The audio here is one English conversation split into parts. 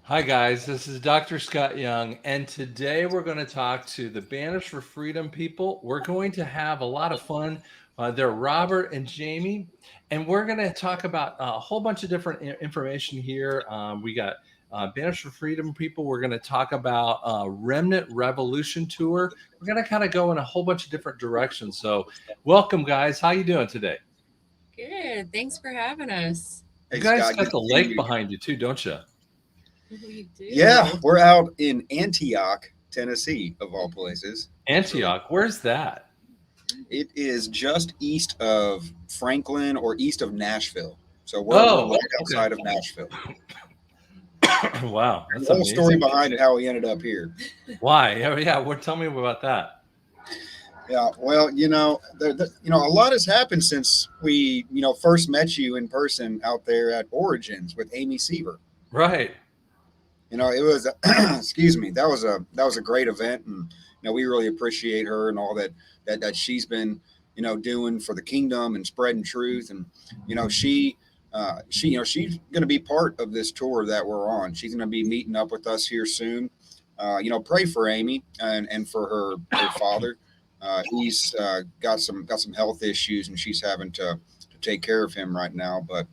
Hi, guys. This is Dr. Scott Young, and today we're going to talk to the Banners for Freedom people. We're going to have a lot of fun. They're Robert and Jaime, and we're going to talk about a whole bunch of different information here. We got Banners for Freedom people. We're going to talk about Remnant Revolution tour. We're going to kind of go in a whole bunch of different directions. So, welcome, guys. How you doing today? Good. Thanks for having us. You Hey guys Scott, got good the to see lake you. behind you too, don't you? We Yeah, do. we're out in Antioch, Tennessee, of all places. It's really Antioch, where's that? it is just east of Franklin or east of Nashville. So we're Oh, right okay. outside of Nashville. Wow, And that's the whole story amazing. behind it, how we ended up here. Why? Yeah. Well, tell me about that. Yeah, well, a lot has happened since we, first met you in person out there at Origins with Amy Seaver. Right. It was, excuse me, that was a great event, and we really appreciate her and all that she's been doing for the kingdom and spreading truth, and she's going to be part of this tour that we're on. She's going to be meeting up with us here soon. Pray for Amy and for her father. He's got some health issues, and she's having to take care of him right now, but.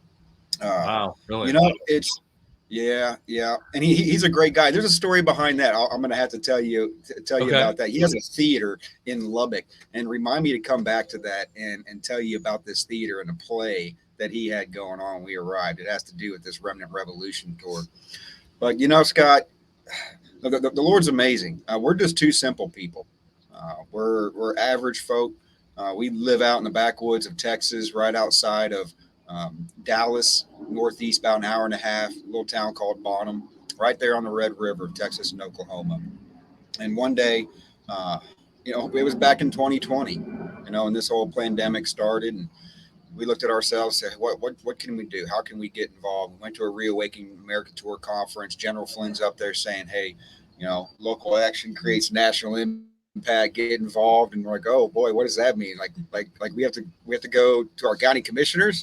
Uh, Wow. Really? it's yeah, and he's a great guy. There's a story behind that. I'm gonna have to tell you Okay. about that. He has a theater in Lubbock, and remind me to come back to that and tell you about this theater and a play that he had going on when we arrived. It has to do with this Remnant Revolution tour. But Scott, the Lord's amazing. We're just two simple people. We're average folk. We live out in the backwoods of Texas, right outside of Dallas, northeast, about an hour and a half, a little town called Bonham, right there on the Red River of Texas and Oklahoma. And one day, it was back in 2020, and this whole pandemic started, and we looked at ourselves and said, what can we do? How can we get involved? We went to a Reawakening America Tour conference. General Flynn's up there saying, hey, local action creates national impact, get involved. And we're like, oh boy, what does that mean? Like we have to go to our county commissioners.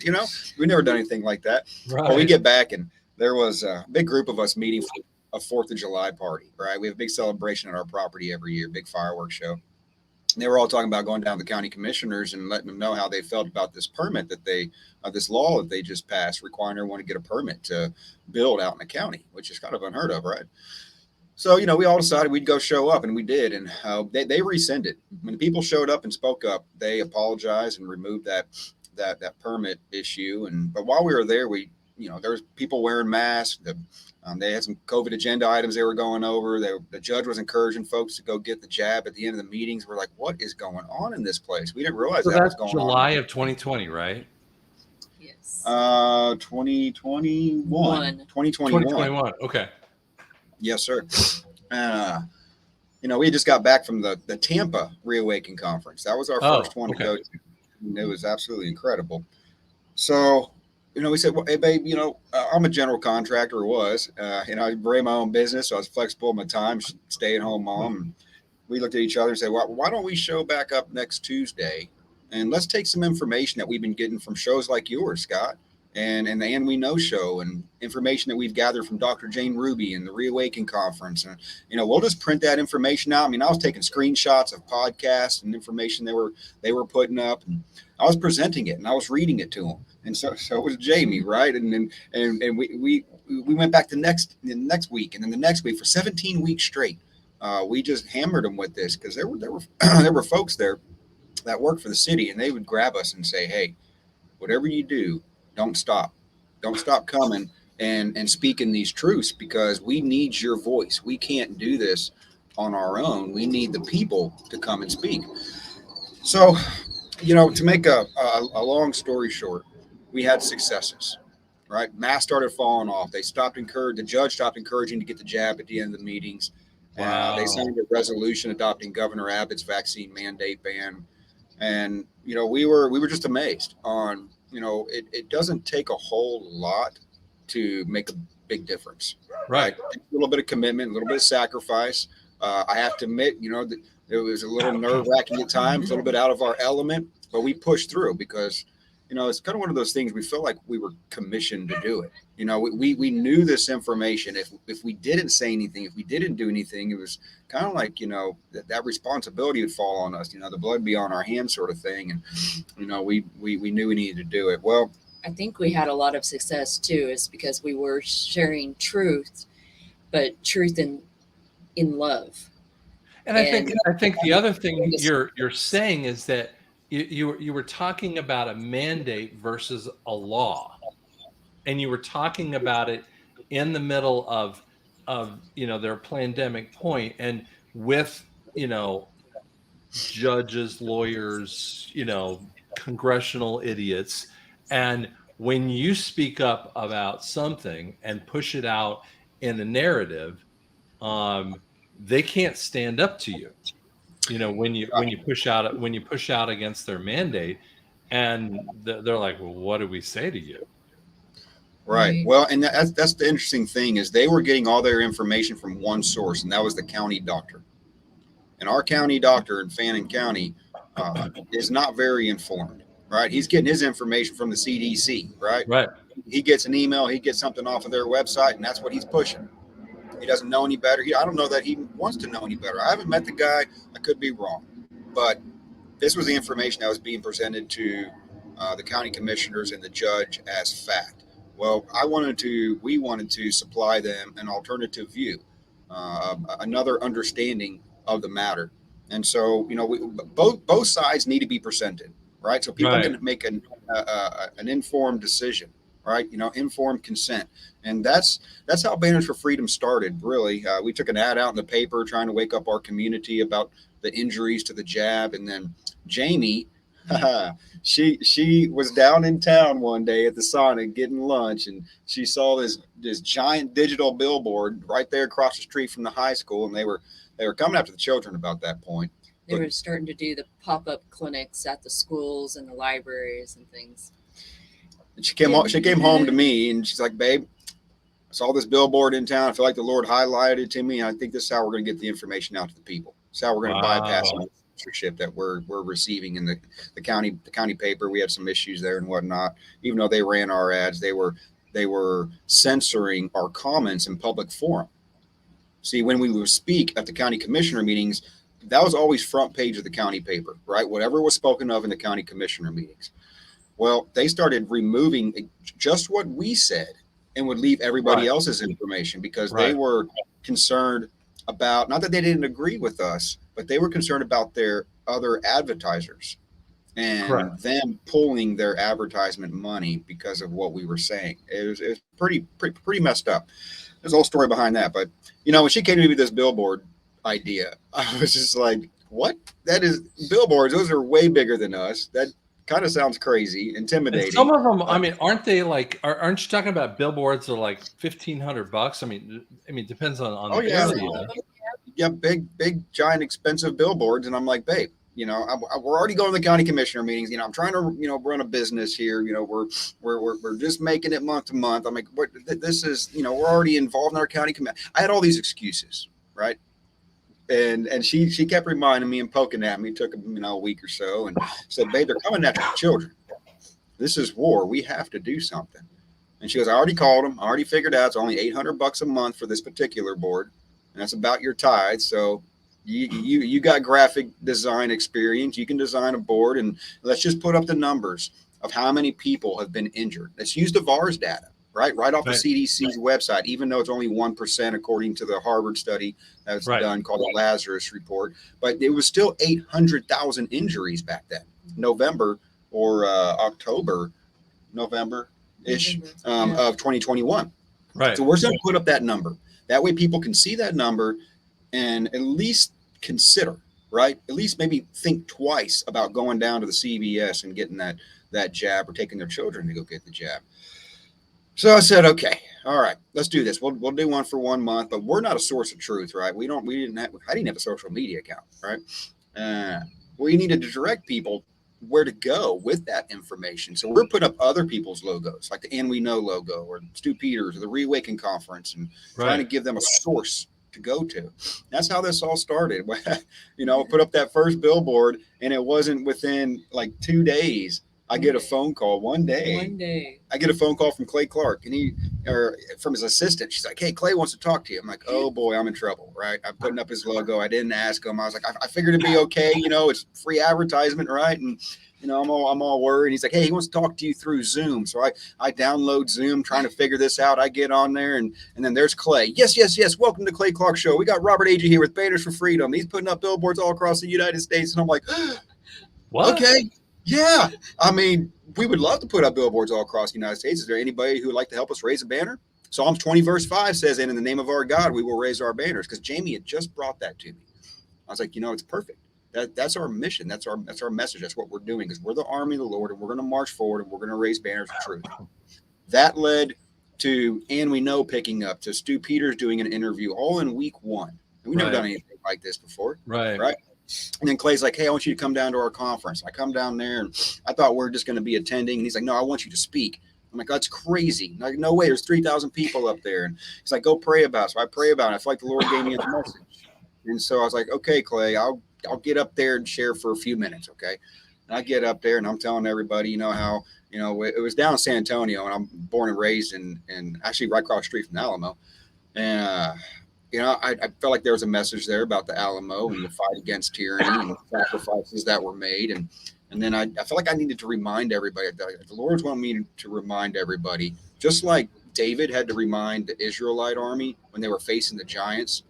We've never done anything like that. Well, we Right. get back, and there was a big group of us meeting for a Fourth of July party. Right, we have a big celebration at our property every year, big fireworks show. They were all talking about going down to the county commissioners and letting them know how they felt about this permit this law that they just passed, requiring everyone to get a permit to build out in the county, which is kind of unheard of, right? So, we all decided we'd go show up, and we did. And they rescinded. When the people showed up and spoke up, they apologized and removed that permit issue. But while we were there, there was people wearing masks. They had some COVID agenda items they were going over. The judge was encouraging folks to go get the jab at the end of the meetings. We're like, what is going on in this place? We didn't realize So that was that's going on. July of 2020, right? Yes. 2021. One. 2021. 2021. Okay. Yes, sir. Uh, we just got back from the Tampa Reawaken conference. That was our Oh, first one to okay. go to. And it was absolutely incredible. So, we said, well, hey, babe, I'm a general contractor, or was. I ran my own business, so I was flexible with my time, stay at home mom. And we looked at each other and said, well, why don't we show back up next Tuesday, and let's take some information that we've been getting from shows like yours, Scott, and the And We Know show, and information that we've gathered from Dr. Jane Ruby and the Reawaken conference. And, we'll just print that information out. I mean, I was taking screenshots of podcasts and information they were putting up, and I was presenting it and I was reading it to them. And so was Jamie, right? And we went back the next week, and then the next week for 17 weeks straight. We just hammered them with this because there were there were folks there that worked for the city, and they would grab us and say, "Hey, whatever you do, don't stop, don't stop coming and speaking these truths, because we need your voice. We can't do this on our own. We need the people to come and speak." So, to make a long story short, we had successes. Right, masks started falling off. The judge stopped encouraging to get the jab at the end of the meetings. They Wow. signed a resolution adopting Governor Abbott's vaccine mandate ban, and we were just amazed on it doesn't take a whole lot to make a big difference, right? Right. A little bit of commitment, a little bit of sacrifice. I have to admit, that it was a little nerve wracking at times, a little bit out of our element, but we pushed through because it's kind of one of those things. We feel like we were commissioned to do it. We knew this information. If we didn't say anything, if we didn't do anything, it was kind of like, that responsibility would fall on us, the blood be on our hands sort of thing. And, we knew we needed to do it. Well, I think we had a lot of success too, is because we were sharing truth, but truth in love. And I think the other thing you're saying is that you were talking about a mandate versus a law, and you were talking about it in the middle of their pandemic point, and with judges, lawyers, congressional idiots, and when you speak up about something and push it out in a narrative, they can't stand up to you. When you push out against their mandate, and they're like, well, what do we say to you? Right. Well, and that's the interesting thing, is they were getting all their information from one source, and that was the county doctor. And our county doctor in Fannin County is not very informed, right? He's getting his information from the CDC, right? Right. He gets an email, he gets something off of their website, and that's what he's pushing. He doesn't know any better. I don't know that he wants to know any better. I haven't met the guy. I could be wrong. But this was the information that was being presented to the county commissioners and the judge as fact. Well, we wanted to supply them an alternative view, another understanding of the matter. And so, both sides need to be presented, right? So people can make an informed decision, right? Informed consent. And that's how Banners for Freedom started, really. We took an ad out in the paper trying to wake up our community about the injuries to the jab. And then Jamie, she was down in town one day at the Sonic getting lunch, and she saw this giant digital billboard right there across the street from the high school, and they were coming after the children about that point. They were starting to do the pop-up clinics at the schools and the libraries and things. And she came home to me, and she's like, babe, I saw this billboard in town. I feel like the Lord highlighted it to me, and I think this is how we're going to get the information out to the people. This is how we're going to bypass the censorship that we're receiving in the county paper. We had some issues there and whatnot. Even though they ran our ads, they were censoring our comments in public forum. See, when we would speak at the county commissioner meetings, that was always front page of the county paper, right? Whatever was spoken of in the county commissioner meetings. Well, they started removing just what we said and would leave everybody else's information, because they were concerned about, not that they didn't agree with us, but they were concerned about their other advertisers and them pulling their advertisement money because of what we were saying. It was pretty messed up. There's a whole story behind that. But, when she came to me with this billboard idea, I was just like, what? That is billboards. Those are way bigger than us. That kind of sounds crazy, intimidating. And some of them, aren't they like? Aren't you talking about billboards that are like $1,500? I mean, depends on the area. Yeah, big, giant, expensive billboards, and I'm like, babe, we're already going to the county commissioner meetings. I'm trying to, run a business here. We're just making it month to month. I'm like, what? This is, we're already involved in our county committee. I had all these excuses, right? And she kept reminding me and poking at me. It took a week or so, and said, babe, they're coming after the children. This is war. We have to do something. And she goes, I already called them. I already figured out it's only $800 a month for this particular board, and that's about your tithe. So you got graphic design experience. You can design a board, and let's just put up the numbers of how many people have been injured. Let's use the VARS data. Right off the CDC's website, even though it's only 1% according to the Harvard study that was done called the Lazarus Report. But it was still 800,000 injuries back then, November or November-ish of 2021. Right. So we're going to put up that number. That way people can see that number and at least consider, right? At least maybe think twice about going down to the CVS and getting that jab, or taking their children to go get the jab. So I said, okay, all right, let's do this. We'll do one for 1 month, but we're not a source of truth, right? I didn't have a social media account, right? We needed to direct people where to go with that information. So we're putting up other people's logos, like the And We Know logo, or Stu Peters, or the Reawaken Conference, and trying to give them a source to go to. That's how this all started. Put up that first billboard, and it wasn't within like 2 days. I get a phone call one day. One day. I get a phone call from Clay Clark, and from his assistant. She's like, "Hey, Clay wants to talk to you." I'm like, "Oh boy, I'm in trouble." Right? I'm putting up his logo. I didn't ask him. I was like, I figured it'd be okay. It's free advertisement, right? And I'm all worried. He's like, "Hey, he wants to talk to you through Zoom." So I download Zoom, trying to figure this out. I get on there, and then there's Clay. Yes. Welcome to Clay Clark Show. We got Robert Agee here with Banners for Freedom. He's putting up billboards all across the United States, and I'm like, What? okay, yeah. I mean, we would love to put up billboards all across the United States. Is there anybody who would like to help us raise a banner? Psalms 20 verse 5 says, "And in the name of our God, we will raise our banners." Because Jamie had just brought that to me. I was like, it's perfect. That's our mission. That's our message. That's what we're doing, because we're the army of the Lord, and we're going to march forward, and we're going to raise banners of truth. That led to And We Know picking up, to Stu Peters doing an interview, all in week 1. And we've never done anything like this before. Right. And then Clay's like, "Hey, I want you to come down to our conference." I come down there, and I thought we're just going to be attending. And he's like, "No, I want you to speak." I'm like, "That's crazy." Like, "No way, there's 3,000 people up there." And he's like, "Go pray about it." So I pray about it. I feel like the Lord gave me a message. And so I was like, "Okay, Clay, I'll get up there and share for a few minutes." Okay. And I get up there, and I'm telling everybody, how, it was down in San Antonio, and I'm born and raised in actually right across the street from Alamo. And, I felt like there was a message there about the Alamo and the fight against tyranny and sacrifices that were made. And then I felt like I needed to remind everybody that the Lord's wanted me to remind everybody, just like David had to remind the Israelite army when they were facing the giants.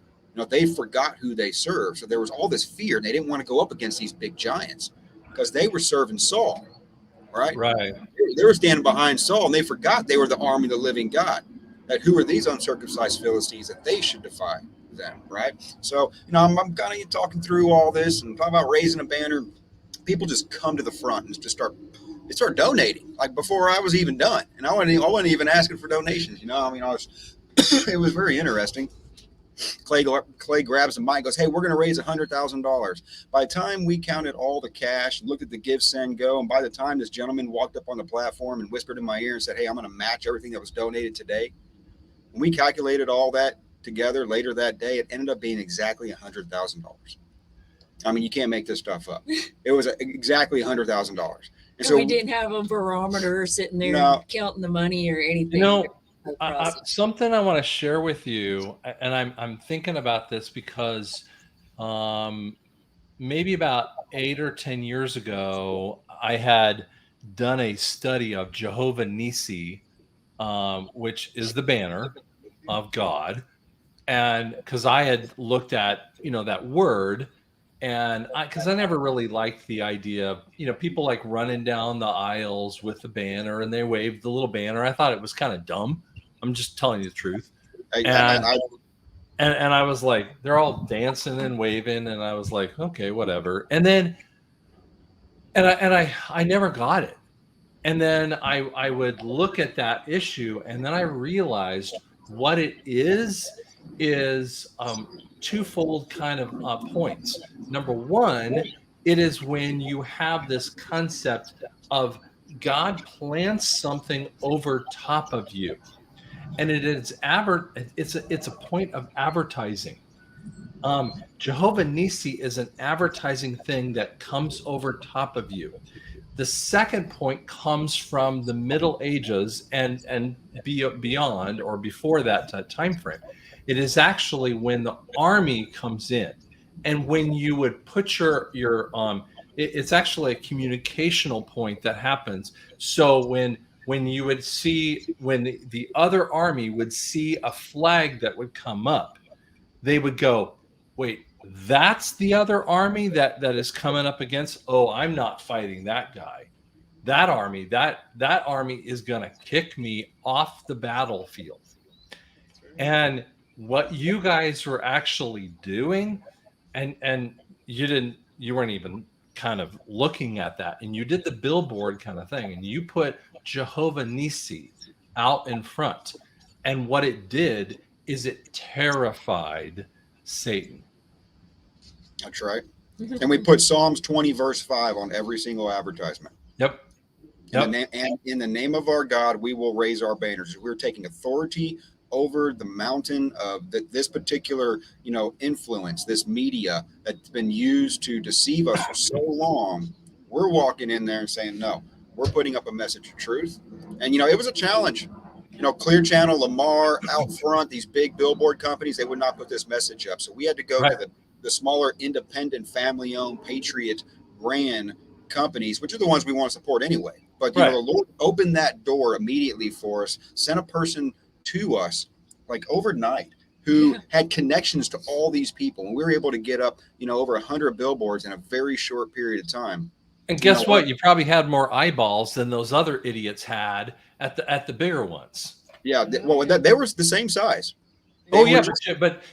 They forgot who they served. So there was all this fear, and they didn't want to go up against these big giants because they were serving Saul, right? Right. They were standing behind Saul, and they forgot they were the army of the living God. That who are these uncircumcised Philistines that they should defy them, right? So, I'm kind of talking through all this and talking about raising a banner. People just come to the front and just start donating, like before I was even done. And I wasn't even asking for donations, it was very interesting. Clay grabs the mic and goes, "Hey, we're going to raise $100,000. By the time we counted all the cash, looked at the give, send, go, and by the time this gentleman walked up on the platform and whispered in my ear and said, 'Hey, I'm going to match everything that was donated today,' when we calculated all that together later that day, it ended up being exactly $100,000. I mean, you can't make this stuff up. It was exactly $100,000. And so we didn't have a barometer sitting there counting the money or anything. Something I want to share with you, and I'm thinking about this because maybe about 8 or 10 years ago, I had done a study of Jehovah Nissi, which is the banner of God. And because I had looked at, that word, and because I never really liked the idea of, people like running down the aisles with the banner and they waved the little banner. I thought it was kind of dumb. I'm just telling you the truth. And I was like, they're all dancing and waving, and I was like, okay, whatever. And then, I never got it. And then I would look at that issue, and then I realized what it is twofold kind of points. Number one, it is when you have this concept of God plants something over top of you, and it's a point of advertising. Jehovah Nissi is an advertising thing that comes over top of you. The second point comes from the Middle Ages and beyond, or before that time frame. It is actually when the army comes in, and when you would put your it's actually a communicational point that happens. So when you would see, when the other army would see a flag that would come up, they would go, "Wait, that's the other army that is coming up against. Oh, I'm not fighting that guy. That army is going to kick me off the battlefield." And what you guys were actually doing, and you weren't even kind of looking at that, and you did the billboard kind of thing, and you put Jehovah Nissi out in front. And what it did is it terrified Satan. That's right. And we put Psalms 20 verse 5 on every single advertisement. Yep. And in the name of our God, we will raise our banners. We're taking authority over the mountain of this particular, influence, this media that's been used to deceive us for so long. We're walking in there and saying, no, we're putting up a message of truth. And, it was a challenge. Clear Channel, Lamar, out front, these big billboard companies, they would not put this message up. So we had to go Right. to the smaller, independent, family-owned, Patriot ran companies, which are the ones we want to support anyway. But, Right. the Lord opened that door immediately for us, sent a person to us like overnight who had connections to all these people. And we were able to get up, over 100 billboards in a very short period of time. And guess what? You probably had more eyeballs than those other idiots had at the bigger ones. Yeah. They were the same size. Oh yeah,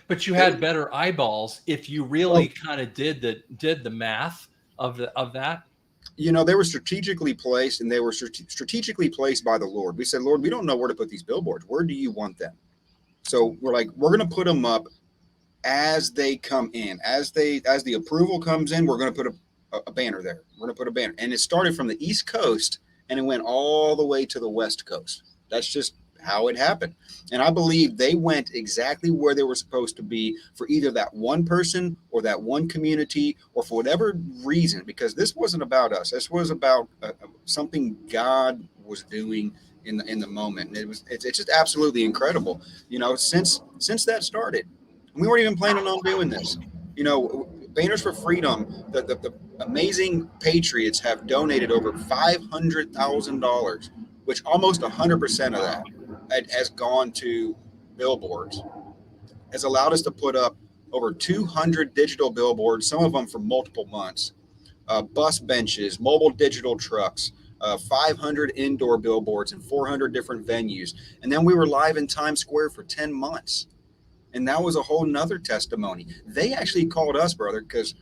but you had better eyeballs if you really kind of did the math of that. They were strategically placed, and they were strategically placed by the Lord. We said, Lord, we don't know where to put these billboards. Where do you want them? So we're going to put them up as they come in, as the approval comes in. We're going to put a banner there. We're going to put a banner, and it started from the East Coast and it went all the way to the West Coast. That's just how it happened. And I believe they went exactly where they were supposed to be for either that one person or that one community, or for whatever reason, because this wasn't about us. This was about something God was doing in the moment. And it's just absolutely incredible. Since that started, we weren't even planning on doing this. Banners for Freedom, the amazing Patriots have donated over $500,000, which almost 100% of that has gone to billboards, has allowed us to put up over 200 digital billboards, some of them for multiple months, bus benches, mobile digital trucks, 500 indoor billboards in 400 different venues. And then we were live in Times Square for 10 months. And that was a whole nother testimony. They actually called us, brother, because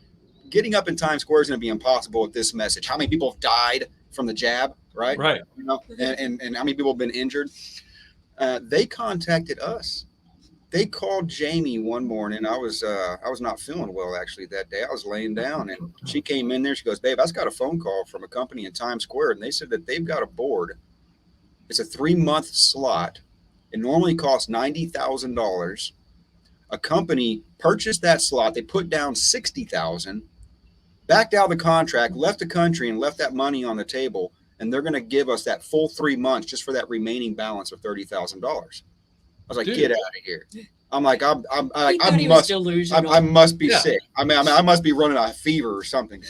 getting up in Times Square is going to be impossible with this message. How many people have died from the jab, right? Right. And how many people have been injured? They contacted us. They called Jamie one morning. I was not feeling well actually that day. I was laying down, and she came in there. She goes, "Babe, I just got a phone call from a company in Times Square, and they said that they've got a board. It's a 3-month slot. It normally costs $90,000. A company purchased that slot. They put down $60,000, backed out of the contract, left the country, and left that money on the table. And they're going to give us that full 3 months just for that remaining balance of $30,000." I was like, "Dude, get out of here!" I'm like, I must be sick. I must be running a fever or something.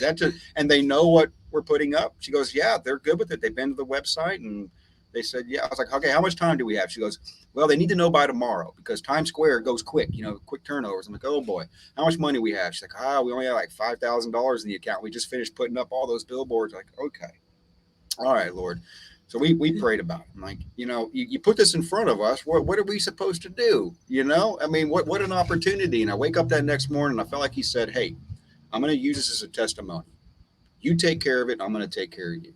And they know what we're putting up. She goes, "Yeah, they're good with it. They've been to the website and they said, yeah." I was like, "Okay, how much time do we have?" She goes, "Well, they need to know by tomorrow because Times Square goes quick, quick turnovers." I'm like, "Oh boy, how much money we have?" She's like, "We only have like $5,000 in the account. We just finished putting up all those billboards." I'm like, "Okay, all right, Lord." So we prayed about it. I'm like, you put this in front of us. What are we supposed to do? What an opportunity. And I wake up that next morning and I felt like he said, "Hey, I'm going to use this as a testimony. You take care of it. And I'm going to take care of you."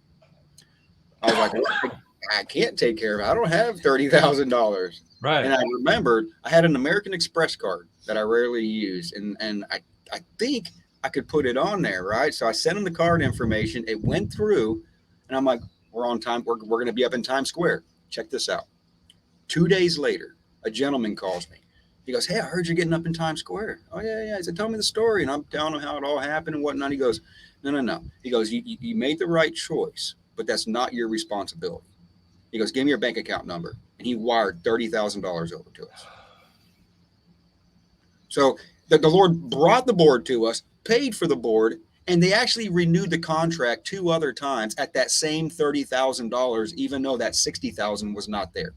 I was like, "Well, I can't take care of it. I don't have $30,000. Right. And I remembered I had an American Express card that I rarely use. And I think I could put it on there. Right. So I sent him the card information. It went through and I'm like, "We're on time. We're going to be up in Times Square. Check this out." 2 days later, a gentleman calls me. He goes, "Hey, I heard you're getting up in Times Square." "Oh, yeah. He said, "Tell me the story." And I'm telling him how it all happened and whatnot. He goes, No. He goes, you made the right choice, but that's not your responsibility. He goes, "Give me your bank account number." And he wired $30,000 over to us. So the Lord brought the board to us, paid for the board, and they actually renewed the contract 2 other times at that same $30,000, even though that $60,000 was not there.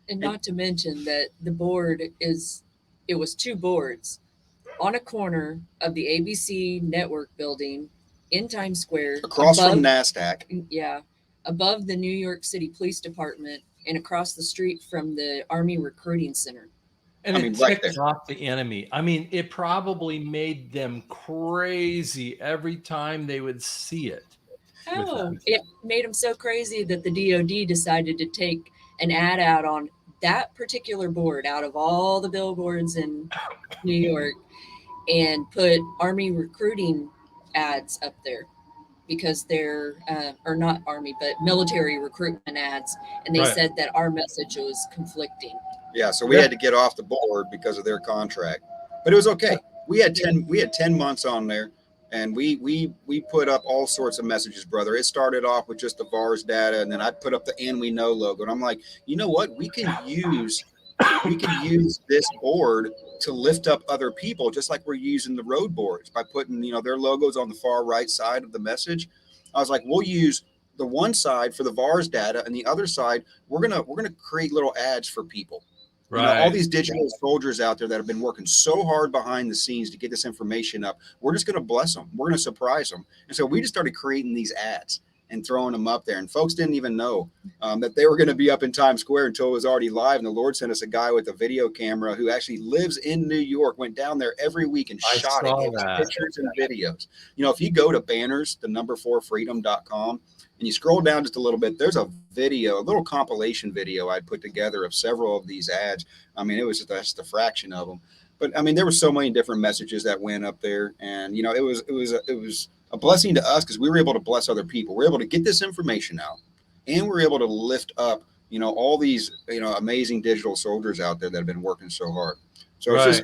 And not to mention that the board it was 2 boards on a corner of the ABC network building in Times Square. Across from NASDAQ. Yeah. Above the New York City Police Department and across the street from the Army Recruiting Center. And it ticked off the enemy. It probably made them crazy every time they would see it. Oh, it made them so crazy that the DOD decided to take an ad out on that particular board out of all the billboards in New York and put Army recruiting ads up there because they're, or not Army, but military recruitment ads. And they said that our message was conflicting. Yeah, so we had to get off the board because of their contract, but it was okay. We had 10 months on there. And we put up all sorts of messages, brother. It started off with just the VARS data, and then I put up the "and we know" logo, and I'm like, you know what? We can use this board to lift up other people, just like we're using the road boards by putting their logos on the far right side of the message. I was like, we'll use the one side for the VARS data, and the other side we're gonna create little ads for people. All Right. these digital soldiers out there that have been working so hard behind the scenes to get this information up. We're just going to bless them. We're going to surprise them. And so we just started creating these ads and throwing them up there. And folks didn't even know that they were going to be up in Times Square until it was already live. And the Lord sent us a guy with a video camera who actually lives in New York, went down there every week and I shot it, saw gave us that. pictures and videos. If you go to banners, the number 4freedom.com, and you scroll down just a little bit, there's a video, a little compilation video I put together of several of these ads. I mean, it was just a fraction of them, but I mean, there were so many different messages that went up there, and it was a blessing to us because we were able to bless other people. We're able to get this information out, and we're able to lift up all these amazing digital soldiers out there that have been working so hard. So it's Right. just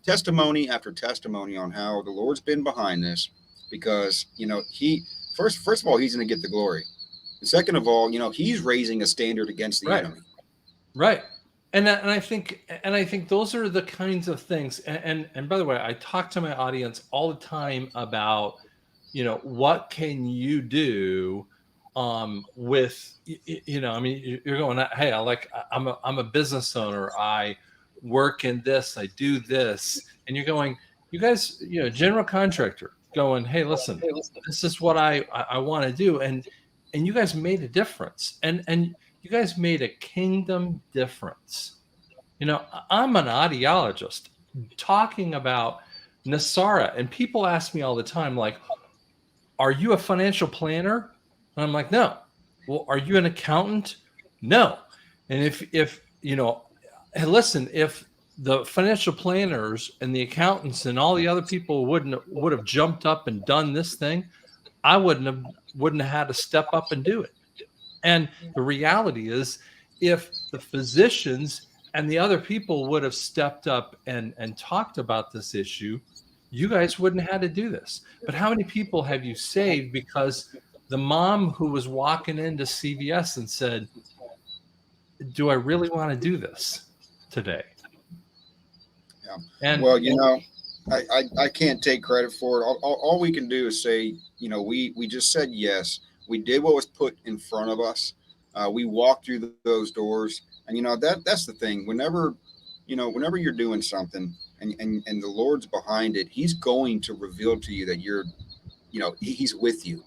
testimony after testimony on how the Lord's been behind this, because he first of all, he's going to get the glory. And second of all, he's raising a standard against the Right. enemy. Right. And I think those are the kinds of things. And by the way, I talk to my audience all the time about, what can you do with, I mean, you're going, hey, I'm a business owner. I work in this, I do this. And you're going, you guys, general contractor going, hey, listen, this is what I want to do. And you guys made a difference. And you guys made a kingdom difference. I'm an audiologist talking about NESARA, and people ask me all the time, like, are you a financial planner? And I'm like, no. Well, are you an accountant? No. And if hey, listen, if the financial planners and the accountants and all the other people would have jumped up and done this thing, I wouldn't have had to step up and do it. And the reality is, if the physicians and the other people would have stepped up and talked about this issue, you guys wouldn't have had to do this. But how many people have you saved because the mom who was walking into CVS and said, do I really want to do this today? Yeah. And Well, I can't take credit for it. All we can do is say, we just said yes. We did what was put in front of us. We walked through those doors, and that's the thing. Whenever you're doing something and the Lord's behind it, He's going to reveal to you that He's with you,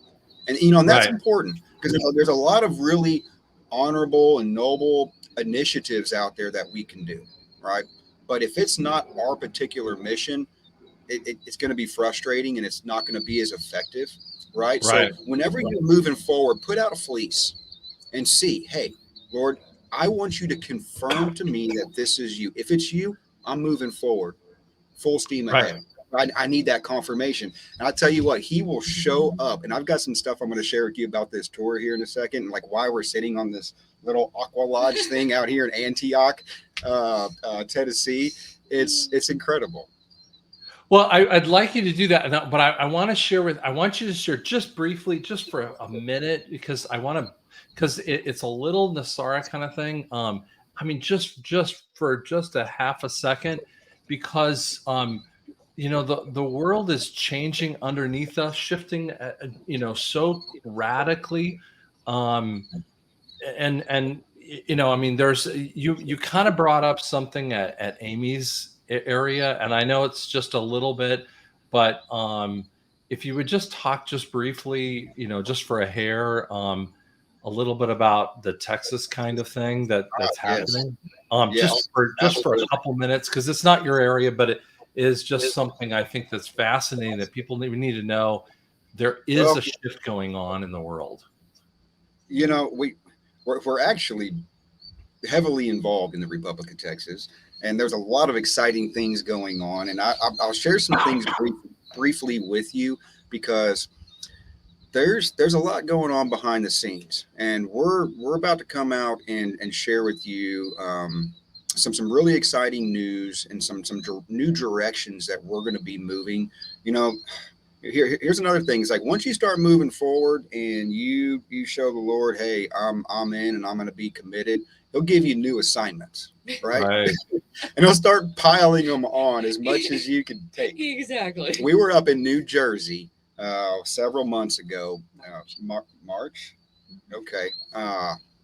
and that's right, important because there's a lot of really honorable and noble initiatives out there that we can do, right? But if it's not our particular mission, it's going to be frustrating and it's not going to be as effective, right? So right, whenever you're moving forward, put out a fleece and see, hey, Lord, I want you to confirm to me that this is you. If it's you, I'm moving forward, full steam right. ahead. I need that confirmation. And I tell you what, he will show up. And I've got some stuff I'm going to share with you about this tour here in a second, and like why we're sitting on this little Aqua Lodge thing out here in Antioch, Tennessee. It's incredible. Well, I'd like you to do that, but I want you to share just briefly, just for a minute, because because it's a little NESARA kind of thing. I mean, just for just a half a second, because the world is changing underneath us, shifting, so radically, um, and I mean, there's you kind of brought up something at Amy's area, and I know it's just a little bit, but if you would just talk just briefly, just for a hair, a little bit about the Texas kind of thing that's Yes. happening, Yes. just for a Absolutely. couple minutes, because it's not your area, but it is just something I think that's fascinating that people need to know. There is Well, a shift going on in the world. we're actually heavily involved in the Republic of Texas, and there's a lot of exciting things going on. And I'll share some things briefly with you because there's a lot going on behind the scenes, and we're about to come out and share with you some really exciting news and some new directions that we're going to be moving. You know, here's another thing. It's like once you start moving forward and you show the Lord, hey, I'm in and I'm going to be committed. He'll give you new assignments, right? Right. And he'll start piling them on as much as you can take. Exactly. We were up in New Jersey several months ago, March. Okay.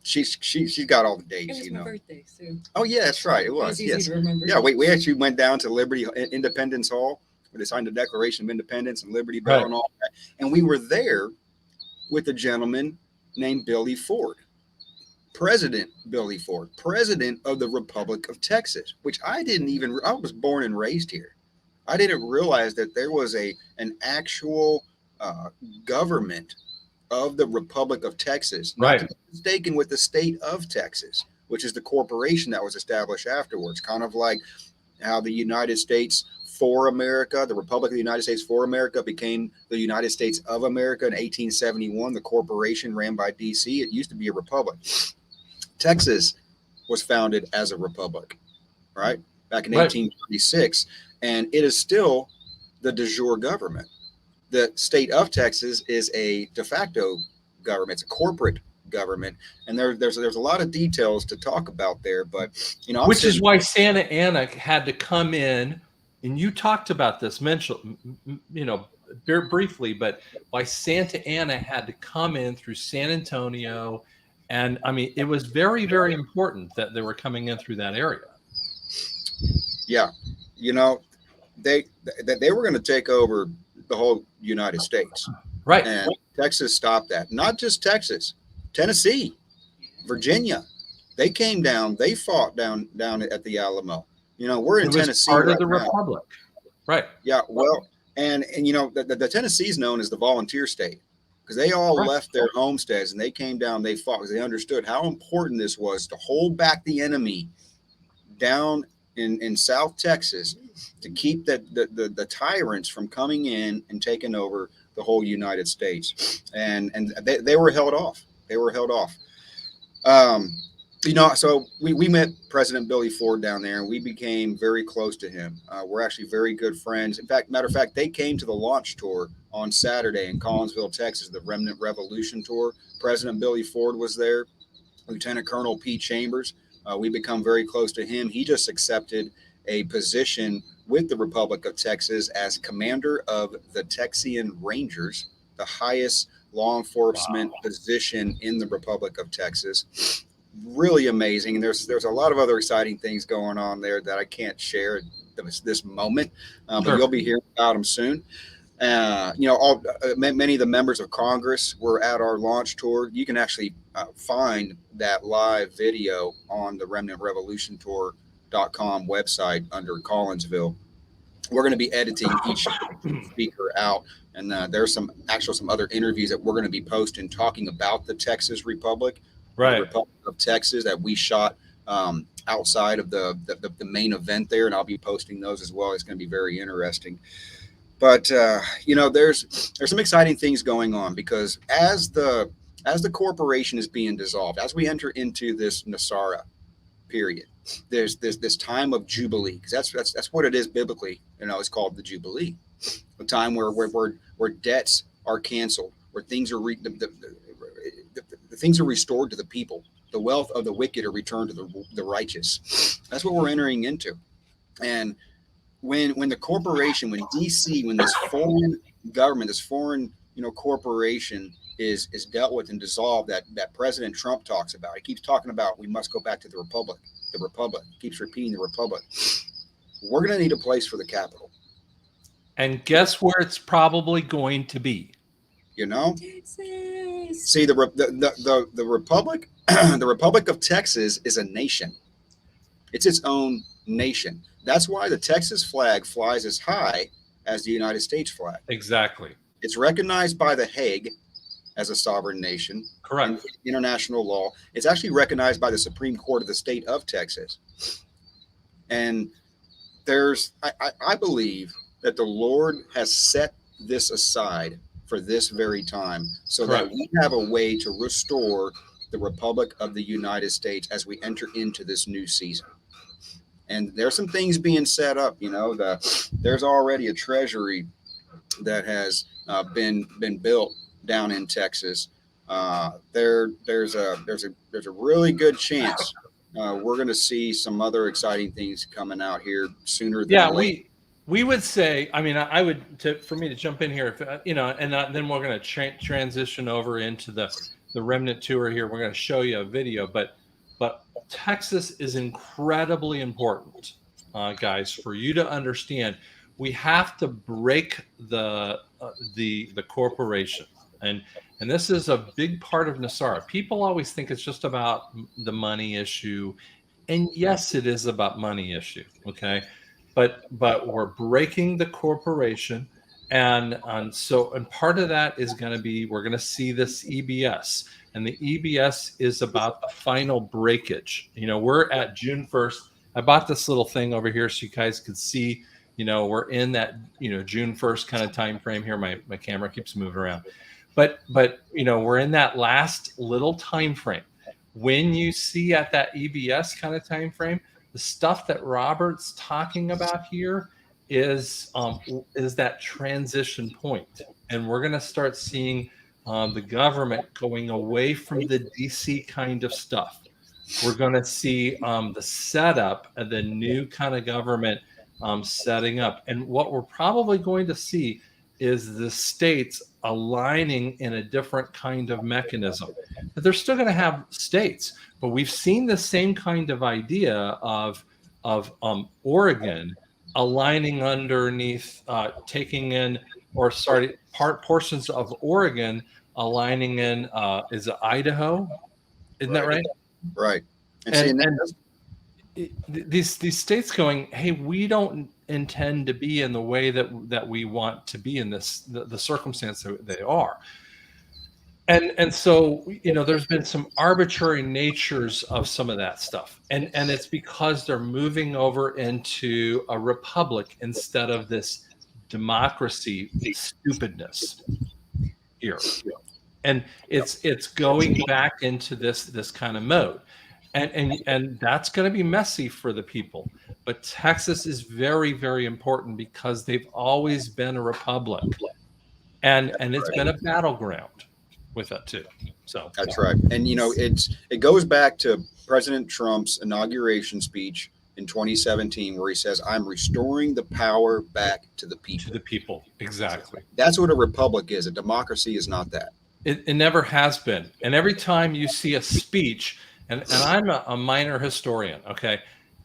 She's got all the It dates, was you my know. birthday, so Oh yeah, that's right. It it was. was easy Yes. to remember. Yeah. We actually went down to Liberty Independence Hall where they signed the Declaration of Independence and Liberty Bell Right. and all that. And we were there with a gentleman named Billy Ford. President Billy Ford, president of the Republic of Texas, which I was born and raised here. I didn't realize that there was an actual uh, government of the Republic of Texas, not Right. to be mistaken with the state of Texas, which is the corporation that was established afterwards, kind of like how the United States for America, the Republic of the United States for America became the United States of America in 1871. The corporation ran by DC. It used to be a republic. Texas was founded as a republic, right? Back in Right. 1836, and it is still the de jure government. The state of Texas is a de facto government. It's a corporate government, and there's a lot of details to talk about there. But I'm Which is sitting, why Santa Ana had to come in, and you talked about this, very briefly, but why Santa Ana had to come in through San Antonio, and I mean, it was very, very important that they were coming in through that area. yeah, you know, they were going to take over the whole United States, Right. and Texas stopped that. Not just Texas, Tennessee, Virginia, they came down. They fought down at the Alamo. We're in It was Tennessee part of right the now. Republic. Right. Yeah, well, and the Tennessee is known as the volunteer state because they all Right. left their homesteads and they came down. They fought because they understood how important this was to hold back the enemy down in South Texas to keep the tyrants from coming in and taking over the whole United States. And they were held off. They were held off. So we met President Billy Ford down there, and we became very close to him. We're actually very good friends. Matter of fact, they came to the launch tour on Saturday in Collinsville, Texas, the Remnant Revolution tour. President Billy Ford was there. Lieutenant Colonel Pete Chambers. We become very close to him. He just accepted a position with the Republic of Texas as commander of the Texian Rangers, the highest law enforcement position in the Republic of Texas. Really amazing. And there's a lot of other exciting things going on there that I can't share at this moment, but Sure. you'll be hearing about them soon. Many of the members of Congress were at our launch tour. You can actually find that live video on the Remnant Revolution Tour.com website under Collinsville. We're going to be editing each speaker out, and there's some other interviews that we're going to be posting talking about the Texas Republic, Right. the Republic of Texas that we shot outside of the main event there, and I'll be posting those as well. It's going to be very interesting. But there's some exciting things going on because as the corporation is being dissolved, as we enter into this NESARA period, there's this time of jubilee because that's what it is biblically. It's called the jubilee, a time where debts are canceled, where things are the things are restored to the people, the wealth of the wicked are returned to the righteous. That's what we're entering into, and when the corporation, when DC, when this foreign government, this foreign corporation is dealt with and dissolved, that President Trump talks about. He keeps talking about we must go back to the republic. The republic. He keeps repeating the republic. We're going to need a place for the capital. And guess where it's probably going to be? Texas. See, the republic, the Republic of Texas is a nation. It's its own nation. That's why the Texas flag flies as high as the United States flag. Exactly. It's recognized by The Hague as a sovereign nation. Correct. In international law. It's actually recognized by the Supreme Court of the state of Texas. And I believe that the Lord has set this aside for this very time so Correct. that we have a way to restore the Republic of the United States as we enter into this new season. And there's some things being set up, there's already a treasury that has been built down in Texas, there's a really good chance we're going to see some other exciting things coming out here sooner than Yeah, later. we would say. I mean, I would for me to jump in here, if, and then we're going to transition over into the remnant tour here. We're going to show you a video, but Texas is incredibly important, guys, for you to understand. We have to break the corporation, and this is a big part of NESARA. People always think it's just about the money issue, and yes, it is about money issue. Okay, but we're breaking the corporation, and part of that is going to be, we're going to see this EBS, and the EBS is about the final breakage. We're at June 1st. I bought this little thing over here so you guys could see. We're in that June 1st kind of time frame here. My camera keeps moving around, but we're in that last little time frame. When you see at that EBS kind of time frame, the stuff that Robert's talking about here is that transition point, and we're going to start seeing the government going away from the DC kind of stuff. We're going to see the setup of the new kind of government setting up, and what we're probably going to see is the states aligning in a different kind of mechanism. But they're still going to have states, but we've seen the same kind of idea of Oregon aligning underneath, taking in, or sorry, portions of Oregon aligning in. Is it Idaho? Isn't that right? Right. And these states going, hey, we don't intend to be in the way that we want to be in the circumstance that they are. And so there's been some arbitrary natures of some of that stuff, and it's because they're moving over into a republic instead of this democracy stupidness here, and it's going back into this kind of mode, and that's going to be messy for the people. But Texas is very, very important because they've always been a republic, and it's been a battleground with that too. So that's right. And it goes back to President Trump's inauguration speech in 2017, where he says, "I'm restoring the power back to the people." To the people, exactly. That's what a republic is. A democracy is not that. It never has been. And every time you see a speech, and I'm a minor historian, okay?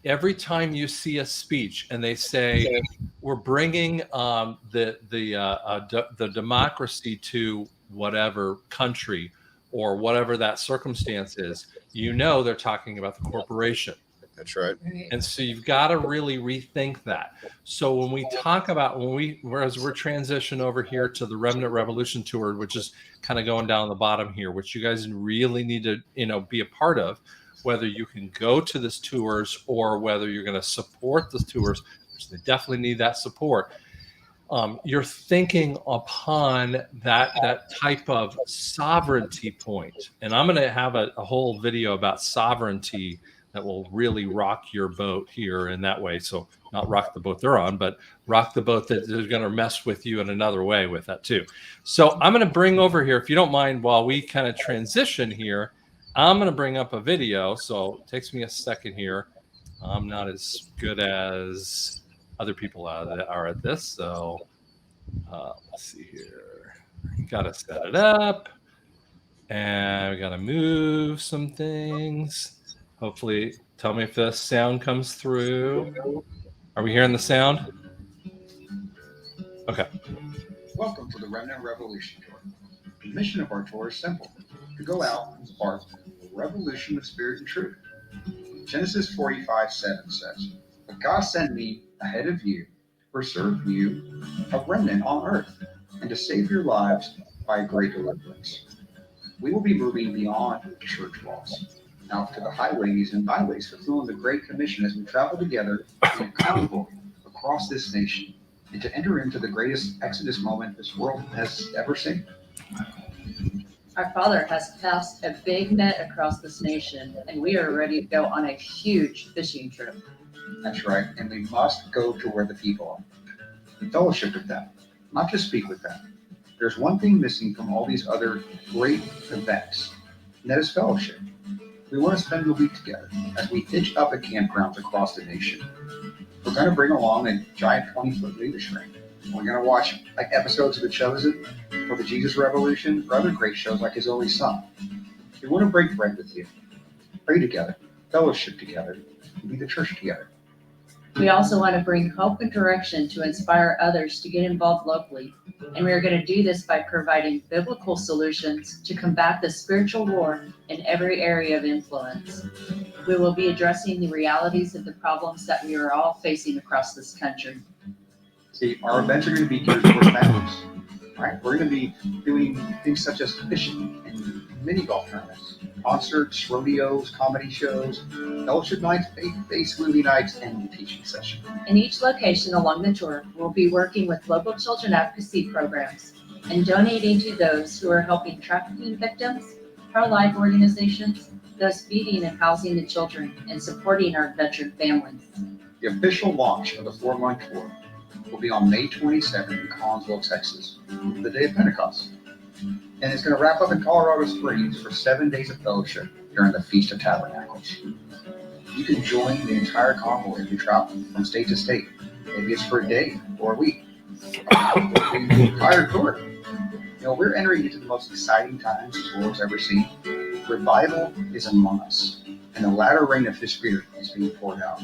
Every time you see a speech and they say, we're bringing the democracy to whatever country or whatever that circumstance is, they're talking about the corporation. That's right. And so you've got to really rethink that. So when we talk about, whereas we're transitioning over here to the Remnant Revolution tour, which is kind of going down the bottom here, which you guys really need to, be a part of, whether you can go to this tours or whether you're going to support the tours, which they definitely need that support. You're thinking upon that type of sovereignty point. And I'm going to have a whole video about sovereignty that will really rock your boat here in that way. So not rock the boat they're on, but rock the boat that is going to mess with you in another way with that too. So I'm going to bring over here, if you don't mind, while we kind of transition here, I'm going to bring up a video. So it takes me a second here. I'm not as good as other people are at this. So let's see here. Got to set it up. And we got to move some things. Hopefully, tell me if the sound comes through. Are we hearing the sound? Okay. Welcome to the Remnant Revolution tour. The mission of our tour is simple: to go out and spark a revolution of spirit and truth. Genesis 45:7 says, "But God sent me ahead of you to preserve you, a remnant on earth, and to save your lives by a great deliverance." We will be moving beyond the church walls, out to the highways and byways, fulfilling the Great Commission as we travel together in a convoy across this nation, and to enter into the greatest Exodus moment this world has ever seen. Our Father has cast a big net across this nation, and we are ready to go on a huge fishing trip. That's right, and we must go to where the people are, and fellowship with them, not just speak with them. There's one thing missing from all these other great events, and that is fellowship. We want to spend the week together as we hitch up at campgrounds across the nation. We're going to bring along a giant 20-foot leader's ring. We're going to watch like episodes of The Chosen or the Jesus Revolution or other great shows like His Only Son. We want to break bread with you, pray together, fellowship together, and be the church together. We also want to bring hope and direction to inspire others to get involved locally. And we are going to do this by providing biblical solutions to combat the spiritual war in every area of influence. We will be addressing the realities of the problems that we are all facing across this country. See, our events are going to be geared towards families. Right? We're going to be doing things such as fishing and mini golf tournaments, concerts, rodeos, comedy shows, fellowship nights, faith-based movie nights, and teaching session. In each location along the tour, we'll be working with local children advocacy programs and donating to those who are helping trafficking victims, pro-life organizations, thus feeding and housing the children, and supporting our veteran families. The official launch of the 4-month tour will be on May 27th in Collinsville, Texas, the day of Pentecost. And it's going to wrap up in Colorado Springs for 7 days of fellowship during the Feast of Tabernacles. You can join the entire convoy as we travel from state to state. Maybe it's for a day or a week. The entire tour. You know, we're entering into the most exciting times this world's ever seen. Revival is among us, and the latter rain of His Spirit is being poured out.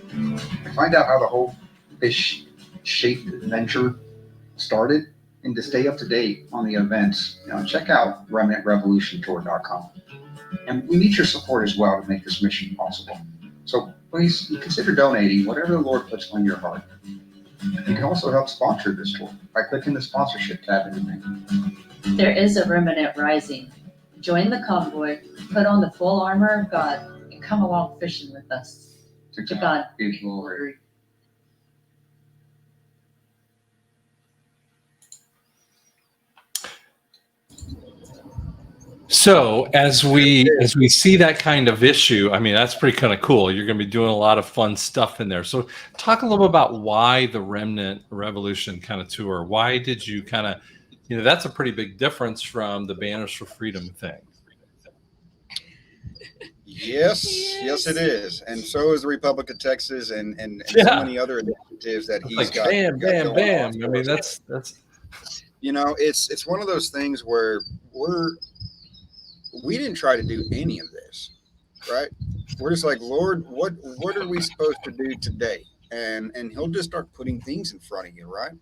To find out how the whole fish-shaped adventure started, and to stay up to date on the events, check out remnantrevolutiontour.com. And we need your support as well to make this mission possible. So please consider donating whatever the Lord puts on your heart. You can also help sponsor this tour by clicking the sponsorship tab in the menu. There is a remnant rising. Join the convoy, put on the full armor of God, and come along fishing with us. To God be glory. So as we see that kind of issue, I mean, that's pretty kind of cool. You're going to be doing a lot of fun stuff in there. So talk a little bit about why the Remnant Revolution kind of tour. Why did you kind of, that's a pretty big difference from the Banners for Freedom thing. Yes, it is. And so is the Republic of Texas and so many other initiatives that he's like got. Bam. I mean, that's it's one of those things where we didn't try to do any of this, right? We're just like, Lord, what are we supposed to do today? And He'll just start putting things in front of you, right?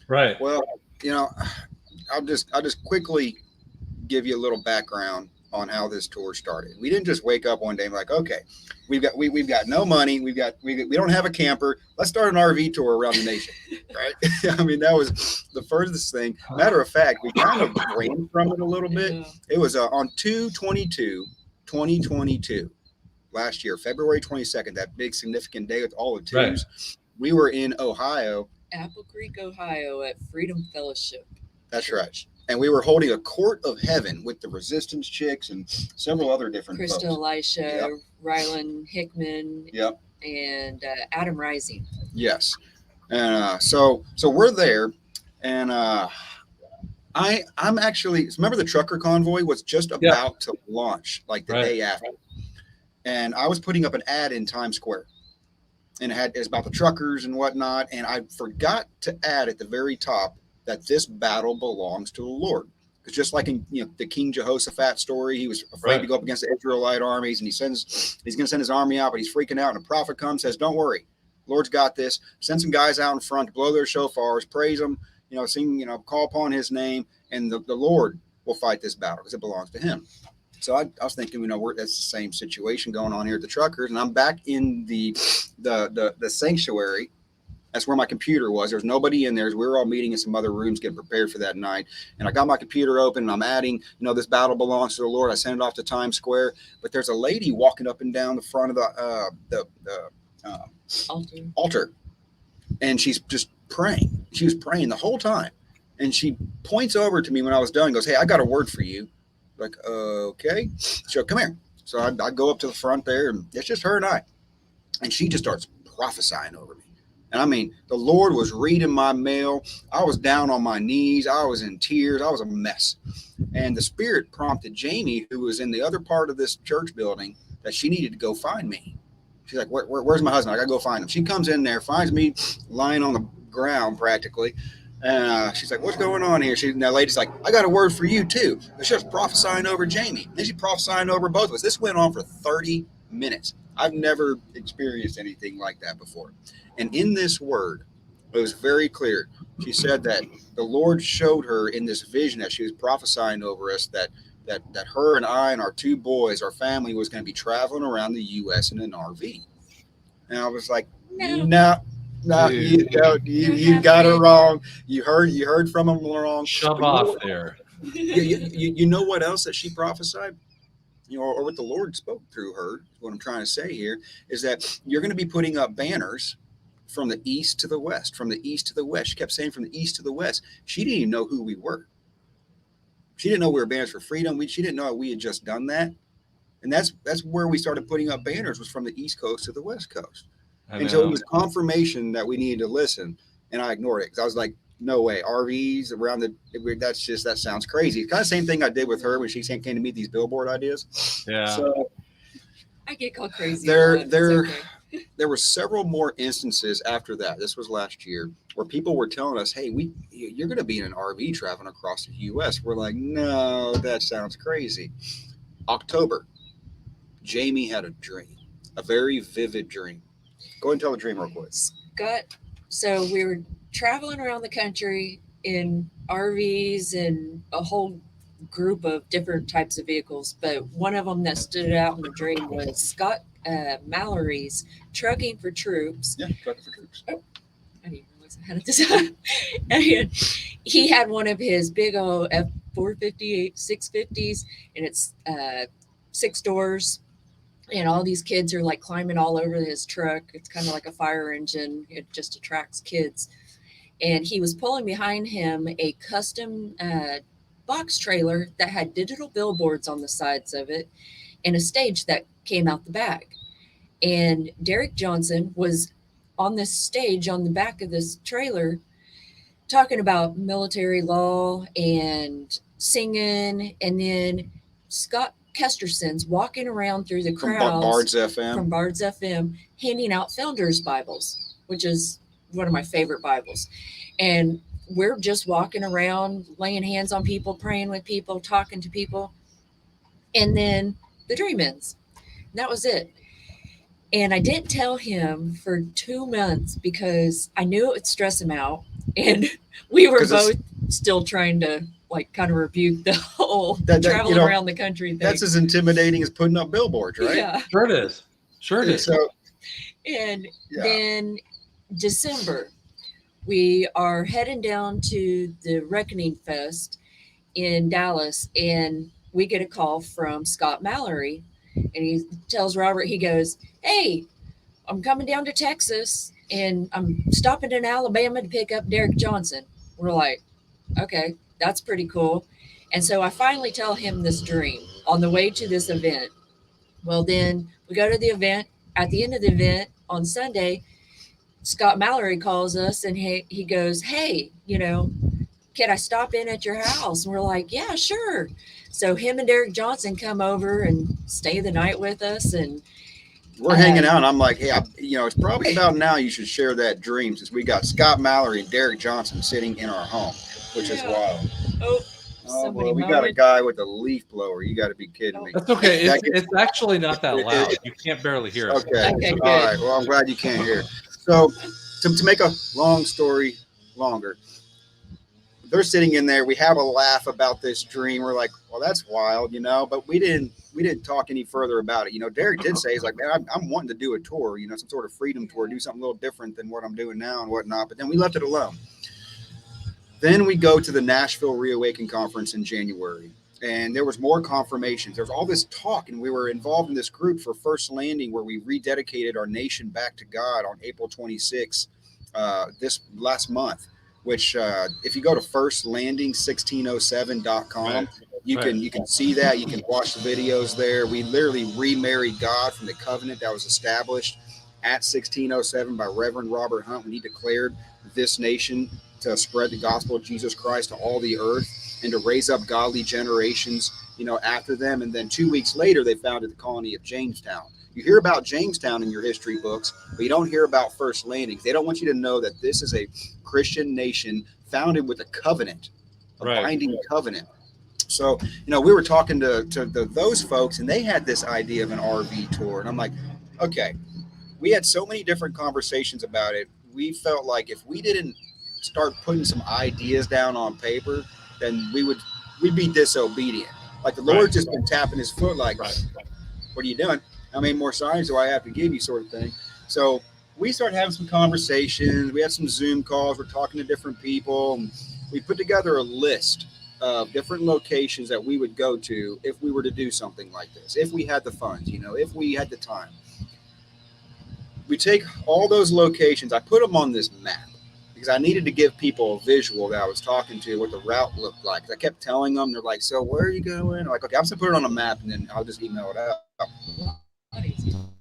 Right. Well, I'll just quickly give you a little background on how this tour started. We didn't just wake up one day and be like, okay, we've got no money, we don't have a camper. Let's start an RV tour around the nation, right? I mean, that was the furthest thing. Matter of fact, we kind of ran from it a little bit. It was on 2/22/2022 last year, February 22nd, that big significant day with all the twos. Right. We were in Ohio, Apple Creek, Ohio, at Freedom Fellowship. That's Church. Right. And we were holding a court of heaven with the Resistance Chicks and several other different Krista folks. Elisha, Rylan Hickman, and Adam Rising. Yes. And so we're there, and I'm actually, remember the trucker convoy was just about to launch, like the day after. And I was putting up an ad in Times Square, and it's about the truckers and whatnot. And I forgot to add at the very top that this battle belongs to the Lord. Because just like in the King Jehoshaphat story, he was afraid to go up against the Israelite armies, and he's going to send his army out, but he's freaking out. And a prophet comes, says, "Don't worry, Lord's got this." Send some guys out in front to blow their shofars, praise him, sing, call upon His name, and the Lord will fight this battle because it belongs to Him. So I was thinking, that's the same situation going on here at the truckers, and I'm back in the sanctuary. That's where my computer was. There's nobody in there. We were all meeting in some other rooms getting prepared for that night. And I got my computer open, and I'm adding, this battle belongs to the Lord. I sent it off to Times Square. But there's a lady walking up and down the front of the altar. And she's just praying. She was praying the whole time. And she points over to me when I was done and goes, "Hey, I got a word for you." Like, okay. So come here. So I go up to the front there, and it's just her and I. And she just starts prophesying over me. And I mean, the Lord was reading my mail. I was down on my knees. I was in tears. I was a mess. And the Spirit prompted Jamie, who was in the other part of this church building, that she needed to go find me. She's like, where's my husband? I got to go find him. She comes in there, finds me lying on the ground practically. And she's like, what's going on here? That lady's like, I got a word for you too. And she was prophesying over Jamie. Then she prophesying over both of us. This went on for 30 minutes. I've never experienced anything like that before. And in this word, it was very clear. She said that the Lord showed her in this vision that she was prophesying over us that her and I and our two boys, our family, was going to be traveling around the U.S. in an RV. And I was like, no, you got it wrong. You heard from them wrong. Shove off there. You know what else that she prophesied? Or what the Lord spoke through her. What I'm trying to say here is that you're going to be putting up banners from the east to the west, from the east to the west. She kept saying from the east to the west. She didn't even know who we were. She didn't know we were Banners for Freedom. She didn't know we had just done that. And that's where we started putting up banners, was from the East Coast to the West Coast. So it was confirmation that we needed to listen. And I ignored it because I was like, no way, RVs around that sounds crazy. Kind of same thing I did with her when she came to me these billboard ideas. Yeah. So I get called crazy. There were several more instances after that. This was last year, where people were telling us, hey, you're going to be in an RV traveling across the U.S. We're like, no, that sounds crazy. October, Jamie had a dream, a very vivid dream. Go ahead and tell the dream real quick. Scott, so we were traveling around the country in RVs and a whole group of different types of vehicles, but one of them that stood out in the dream was Scott Mallory's Trucking for Troops. Yeah, Trucking for Troops. Oh, I didn't realize I had it this time. And he had one of his big old F458 650s, and it's 6 doors. And all these kids are like climbing all over his truck. It's kind of like a fire engine. It just attracts kids. And he was pulling behind him a custom box trailer that had digital billboards on the sides of it and a stage that came out the back. And Derek Johnson was on this stage on the back of this trailer talking about military law and singing. And then Scott Kesterson's walking around through the crowds from Bard's FM, handing out Founders Bibles, which is one of my favorite Bibles. And we're just walking around, laying hands on people, praying with people, talking to people. And then the dream ends. And that was it. And I didn't tell him for 2 months because I knew it would stress him out. And we were both still trying to kind of rebuke the whole traveling around the country thing. That's as intimidating as putting up billboards, right? Yeah. Sure it is. Sure it is. So, then December, we are heading down to the Reckoning Fest in Dallas, and we get a call from Scott Mallory, and he tells Robert, he goes, hey, I'm coming down to Texas, and I'm stopping in Alabama to pick up Derek Johnson. We're like, okay, that's pretty cool. And so I finally tell him this dream on the way to this event. Well, then we go to the event. At the end of the event on Sunday, Scott Mallory calls us and he goes, hey, can I stop in at your house? And we're like, yeah, sure. So him and Derek Johnson come over and stay the night with us, and we're hanging out. And I'm like, hey, it's probably about now you should share that dream, since we got Scott Mallory and Derek Johnson sitting in our home, which is wild. Oh, well, we got a guy with a leaf blower. You got to be kidding me. That's okay. It's actually not that loud. You can't barely hear us. Okay. All right. Well, I'm glad you can't hear. So to make a long story longer, they're sitting in there. We have a laugh about this dream. We're like, well, that's wild, but we didn't talk any further about it. Derek did say, he's like, man, I'm wanting to do a tour, some sort of freedom tour, do something a little different than what I'm doing now and whatnot. But then we left it alone. Then we go to the Nashville Reawaken Conference in January, and there was more confirmations. There was all this talk, and we were involved in this group for First Landing, where we rededicated our nation back to God on April 26th, this last month, which if you go to firstlanding1607.com, you can see that. You can watch the videos there. We literally remarried God from the covenant that was established. at 1607 by Reverend Robert Hunt when he declared this nation to spread the gospel of Jesus Christ to all the earth and to raise up godly generations, after them. And then 2 weeks later, they founded the colony of Jamestown. You hear about Jamestown in your history books, but you don't hear about First Landings. They don't want you to know that this is a Christian nation founded with a covenant, a binding covenant. So, we were talking to those folks, and they had this idea of an RV tour. And I'm like, okay, we had so many different conversations about it. We felt like if we didn't start putting some ideas down on paper, then we'd be disobedient. Like the Lord's just been tapping his foot, like, what are you doing? How many more signs do I have to give you, sort of thing. So we started having some conversations. We had some Zoom calls. We're talking to different people. And we put together a list of different locations that we would go to if we were to do something like this, if we had the funds, if we had the time. We take all those locations. I put them on this map because I needed to give people a visual that I was talking to, what the route looked like. I kept telling them, they're like, so where are you going? I'm like, okay, I'm just going to put it on a map and then I'll just email it out.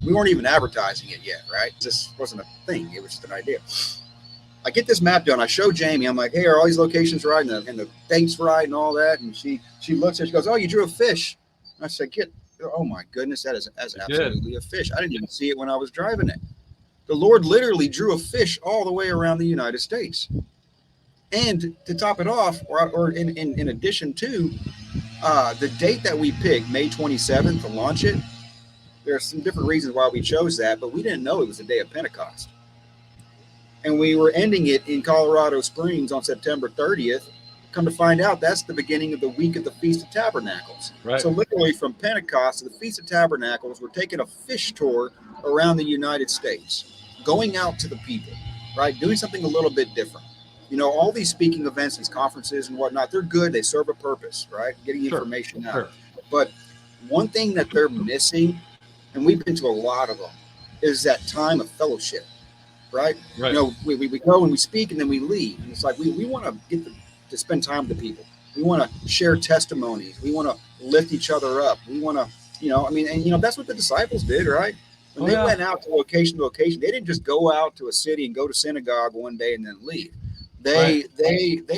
We weren't even advertising it yet, right? It just wasn't a thing. It was just an idea. I get this map done. I show Jamie. I'm like, hey, are all these locations right? And the dates right and all that. And she looks at it. She goes, oh, you drew a fish. And I said, oh my goodness, that is absolutely a fish. I didn't even see it when I was driving it. The Lord literally drew a fish all the way around the United States. And to top it off, or in addition to, the date that we picked, May 27th, to launch it, there are some different reasons why we chose that, but we didn't know it was the day of Pentecost. And we were ending it in Colorado Springs on September 30th. Come to find out, that's the beginning of the week of the Feast of Tabernacles. Right. So literally from Pentecost to the Feast of Tabernacles, we're taking a fish tour around the United States, going out to the people, right? Doing something a little bit different. All these speaking events, these conferences and whatnot, they're good. They serve a purpose, right? Getting information out. Sure. But one thing that they're missing, and we've been to a lot of them, is that time of fellowship, right? We go and we speak and then we leave. And it's like we want to get to spend time with the people. We want to share testimonies. We want to lift each other up. We want to, that's what the disciples did, right? When they went out to location to location, they didn't just go out to a city and go to synagogue one day and then leave. They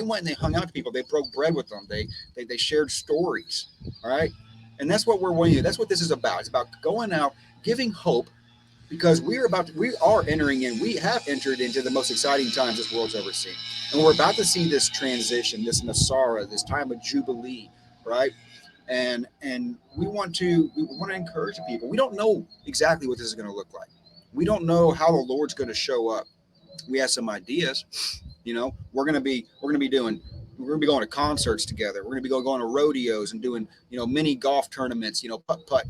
went and they hung out with people. They broke bread with them. They shared stories, right? And that's what we're wanting to do. That's what this is about. It's about going out, giving hope, because we are entering in. We have entered into the most exciting times this world's ever seen, and we're about to see this transition, this NESARA, this time of Jubilee, right? And we want to encourage the people. We don't know exactly what this is going to look like. We don't know how the Lord's going to show up. We have some ideas. We're going to be going to concerts together. We're going to be going to rodeos and doing, mini golf tournaments, putt,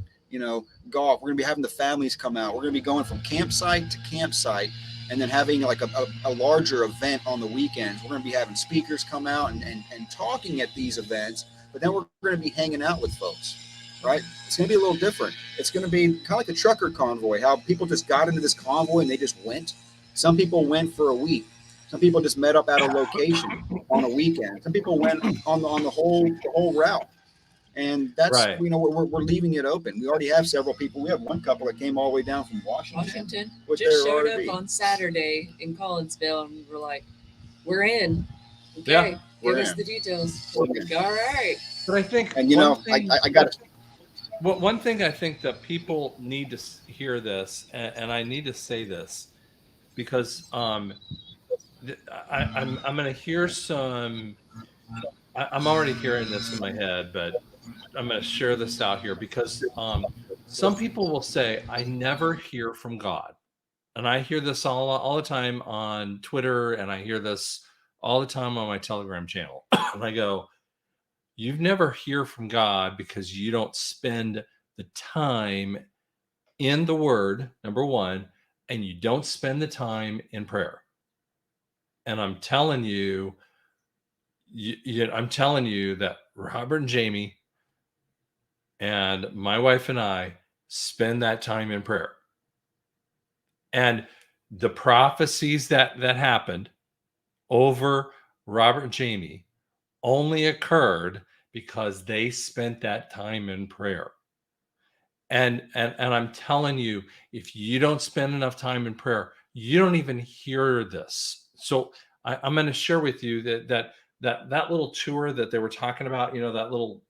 golf. We're going to be having the families come out. We're going to be going from campsite to campsite and then having like a larger event on the weekends. We're going to be having speakers come out and talking at these events, but then we're going to be hanging out with folks, right? It's going to be a little different. It's going to be kind of like a trucker convoy, how people just got into this convoy and they just went. Some people went for a week. Some people just met up at a location on a weekend. Some people went on the whole route. And that's, we're leaving it open. We already have several people. We have one couple that came all the way down from Washington. Just showed up on Saturday in Collinsville, and we're like, we're in. Okay, give us the details. All right. But I think, and I got it. Well, one thing I think that people need to hear this, and I need to say this, because I'm going to hear some. I'm already hearing this in my head, but I'm going to share this out here because some people will say, I never hear from God. And I hear this all the time on Twitter, and I hear this all the time on my Telegram channel. And I go, you never hear from God because you don't spend the time in the Word, number one, and you don't spend the time in prayer. And I'm telling you, I'm telling you that Robert and Jaime and my wife and I spend that time in prayer. And the prophecies that happened over Robert and Jaime only occurred because they spent that time in prayer. And I'm telling you, if you don't spend enough time in prayer, you don't even hear this. So I'm going to share with you that little tour that they were talking about, that little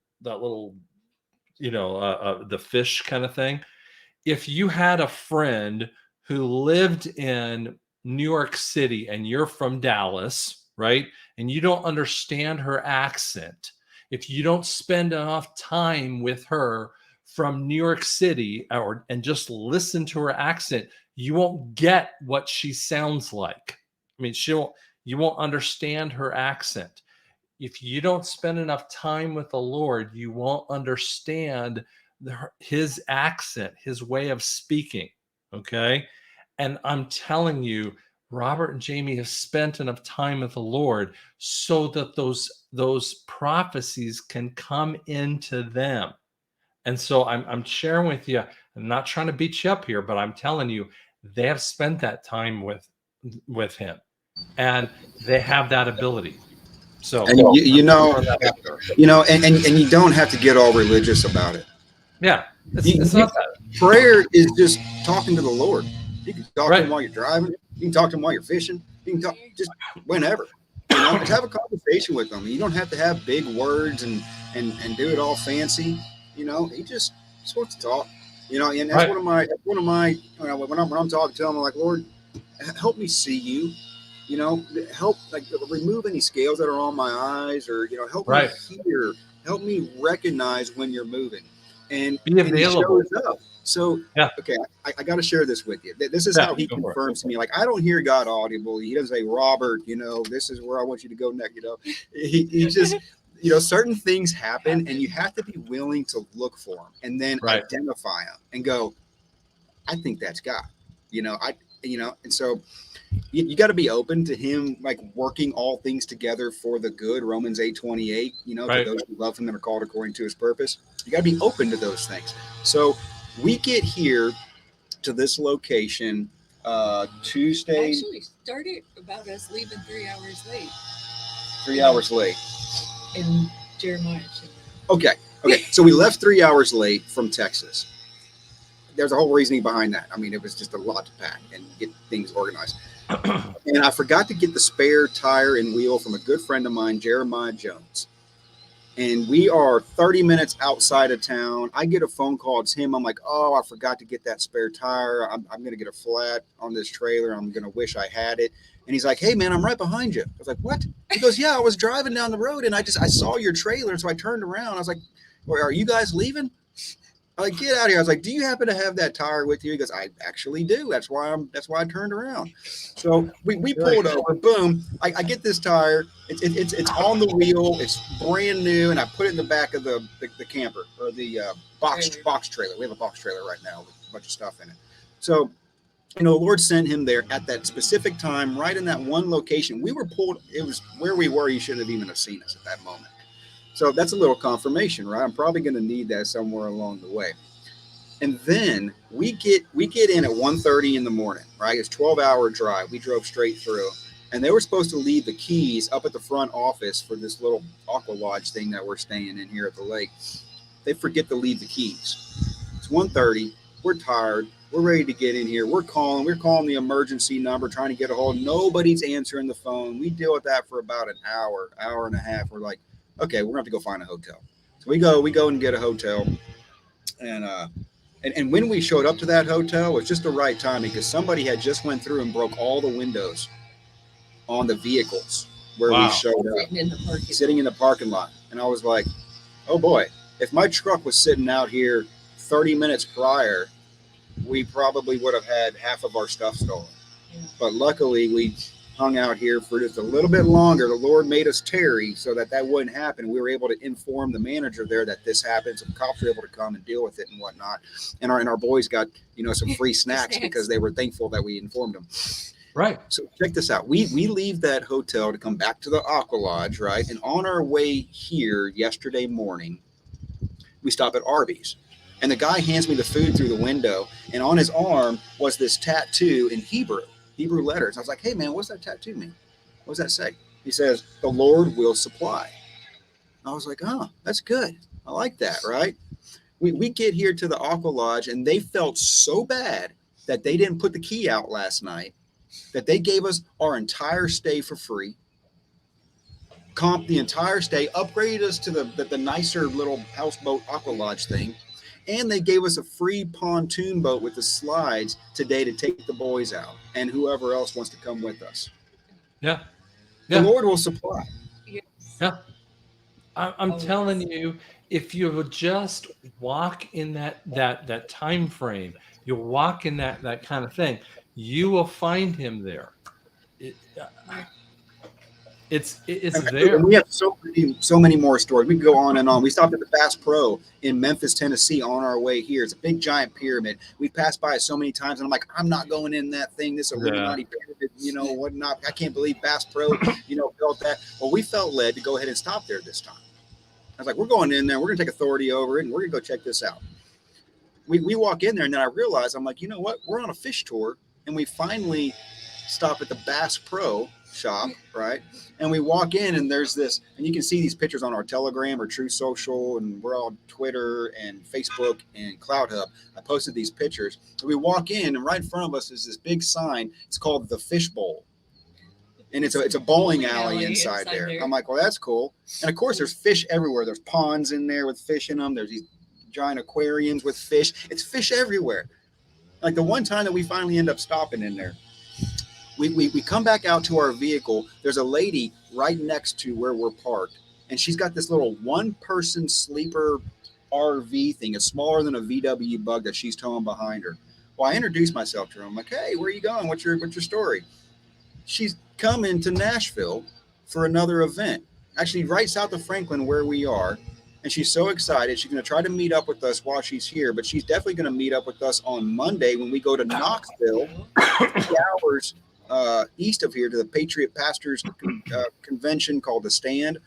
the fish kind of thing. If you had a friend who lived in New York City and you're from Dallas, right? And you don't understand her accent, if you don't spend enough time with her from New York City and just listen to her accent, you won't get what she sounds like. I mean, you won't understand her accent. If you don't spend enough time with the Lord, you won't understand his accent, his way of speaking. Okay. And I'm telling you, Robert and Jaime have spent enough time with the Lord so that those prophecies can come into them. And so I'm sharing with you, I'm not trying to beat you up here, but I'm telling you, they have spent that time with him, and they have that ability. So And and you don't have to get all religious about it. yeah, it's You, not that. prayer is just talking to the Lord. You can talk to him Right. while you're driving. You can talk to him while you're fishing. You can talk just whenever. Just have a conversation with him. You don't have to have big words and do it all fancy. He just wants to talk. And that's Right. one of my when I'm talking to him, I'm like, Lord, help me see you. Help remove any scales that are on my eyes, or help me Right. hear, help me recognize when you're moving, and Be and he available. shows up. So Yeah. okay, I got to share this with you. This is Yeah, how he go for it. confirms to me. Like, I don't hear God audibly. He doesn't say, Robert, this is where I want you to go next. He just certain things happen, and you have to be willing to look for them and then Right. identify them and go, I think that's God. And so you got to be open to him, like, working all things together for the good. Romans 8:28, Right. to those who love him and are called according to his purpose. You got to be open to those things. So we get here to this location Tuesday. Actually, started about us leaving 3 hours late. 3 hours late. In Jeremiah. Okay. So we left 3 hours late from Texas. There's a whole reasoning behind that. I mean, it was just a lot to pack and get things organized. And I forgot to get the spare tire and wheel from a good friend of mine, Jeremiah Jones. And we are 30 minutes outside of town. I get a phone call. It's him. I'm like, oh, I forgot to get that spare tire. I'm going to get a flat on this trailer. I'm going to wish I had it. And he's like, hey, man, I'm right behind you. I was like, what? He goes, yeah, I was driving down the road and I saw your trailer. So I turned around. I was like, well, are you guys leaving? I'm like, get out of here. I was like, do you happen to have that tire with you? He goes, I actually do. That's why I turned around. So we pulled over. Boom. I get this tire. It's on the wheel. It's brand new. And I put it in the back of the camper, or the box trailer. We have a box trailer right now with a bunch of stuff in it. So, the Lord sent him there at that specific time, right in that one location. We were pulled. It was where we were. You shouldn't have even seen us at that moment. So that's a little confirmation, right? I'm probably going to need that somewhere along the way. And then we get in at 1:30 in the morning, right? It's a 12-hour drive. We drove straight through. And they were supposed to leave the keys up at the front office for this little aqua lodge thing that we're staying in here at the lake. They forget to leave the keys. It's 1:30. We're tired. We're ready to get in here. We're calling the emergency number, trying to get a hold. Nobody's answering the phone. We deal with that for about an hour and a half. We're like, okay, we're gonna have to go find a hotel. So we go and get a hotel. And when we showed up to that hotel, it was just the right time, because somebody had just went through and broke all the windows on the vehicles where we showed up, sitting in the parking lot. And I was like, oh boy, if my truck was sitting out here 30 minutes prior, we probably would have had half of our stuff stolen. Yeah. But luckily, we hung out here for just a little bit longer. The Lord made us tarry so that wouldn't happen. We were able to inform the manager there that this happened. So the cops were able to come and deal with it and whatnot. And our boys got, some free snacks because they were thankful that we informed them. Right. So check this out. We leave that hotel to come back to the Aqua Lodge, right? And on our way here yesterday morning, we stop at Arby's. And the guy hands me the food through the window. And on his arm was this tattoo in Hebrew letters. I was like, hey, man, what's that tattoo mean? What does that say? He says, the Lord will supply. I was like, oh, that's good. I like that, right? We get here to the Aqua Lodge, and they felt so bad that they didn't put the key out last night that they gave us our entire stay for free, comped the entire stay, upgraded us to the nicer little houseboat Aqua Lodge thing, and they gave us a free pontoon boat with the slides today to take the boys out and whoever else wants to come with us. Yeah. The Yeah. Lord will supply. Yeah. I'm telling you, if you would just walk in that time frame, you'll walk in that kind of thing, you will find him there. It's there. And we have so many more stories. We can go on and on. We stopped at the Bass Pro in Memphis, Tennessee on our way here. It's a big giant pyramid. We passed by it so many times, and I'm like, I'm not going in that thing. This Illuminati pyramid, whatnot. I can't believe Bass Pro, built that. Well, we felt led to go ahead and stop there this time. I was like, we're going in there. We're going to take authority over it, and we're going to go check this out. We walk in there, and then I realize, I'm like, you know what? We're on a fish tour, and we finally stop at the Bass Pro shop, right? And we walk in, and there's this, and you can see these pictures on our Telegram or True Social, and we're on Twitter and Facebook and CloudHub. I posted these pictures. And we walk in, and right in front of us is this big sign. It's called the Fish Bowl. And it's a bowling alley inside there. I'm like, well, that's cool. And of course, there's fish everywhere. There's ponds in there with fish in them. There's these giant aquariums with fish. It's fish everywhere. Like the one time that we finally end up stopping in there, we come back out to our vehicle. There's a lady right next to where we're parked, and she's got this little one-person sleeper RV thing. It's smaller than a VW Bug that she's towing behind her. Well, I introduced myself to her. I'm like, hey, where are you going? What's your story? She's coming to Nashville for another event, actually right south of Franklin where we are. And she's so excited. She's going to try to meet up with us while she's here, but she's definitely going to meet up with us on Monday when we go to Knoxville, 3 hours east of here, to the Patriot Pastors Convention called The Stand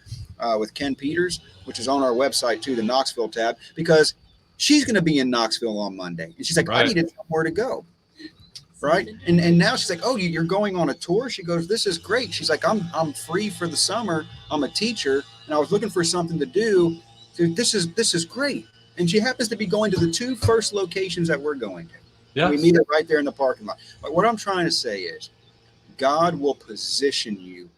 with Ken Peters, which is on our website too, the Knoxville tab, because she's going to be in Knoxville on Monday. And she's like, right. I needed somewhere to go. Right. And now she's like, oh, you're going on a tour? She goes, this is great. She's like, I'm free for the summer. I'm a teacher, and I was looking for something to do. Dude, this is great. And she happens to be going to the 2 first locations that we're going to. Yes. We meet her right there in the parking lot. But what I'm trying to say is God will position you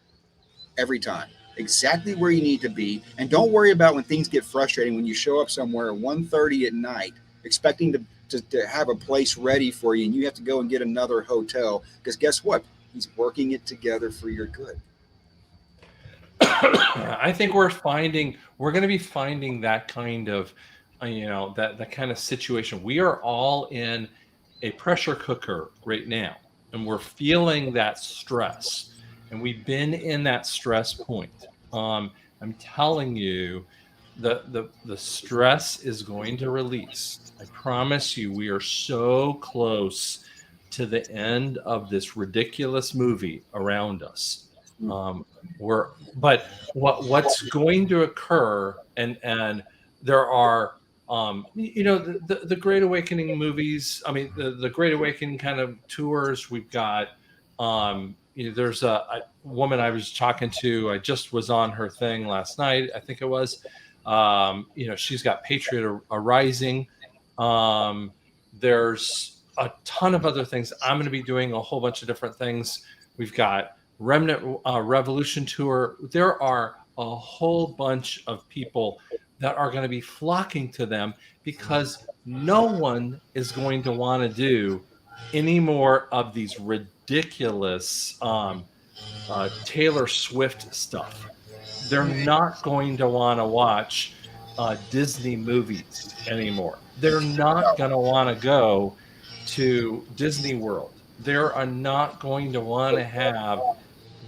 every time exactly where you need to be. And don't worry about when things get frustrating, when you show up somewhere at 1:30 at night expecting to have a place ready for you, and you have to go and get another hotel, because guess what? He's working it together for your good. I think we're going to be finding that kind of, that kind of situation. We are all in a pressure cooker right now, and we're feeling that stress, and we've been in that stress point. I'm telling you, the stress is going to release. I promise you, we are so close to the end of this ridiculous movie around us. But what's going to occur, and there are, the Great Awakening movies. I mean, the Great Awakening kind of tours. We've got, there's a woman I was talking to. I just was on her thing last night, I think it was. She's got Patriot arising. There's a ton of other things. I'm going to be doing a whole bunch of different things. We've got Remnant Revolution tour. There are a whole bunch of people that are going to be flocking to them, because no one is going to want to do any more of these ridiculous Taylor Swift stuff. They're not going to want to watch Disney movies anymore. They're not going to want to go to Disney World. They are not going to want to have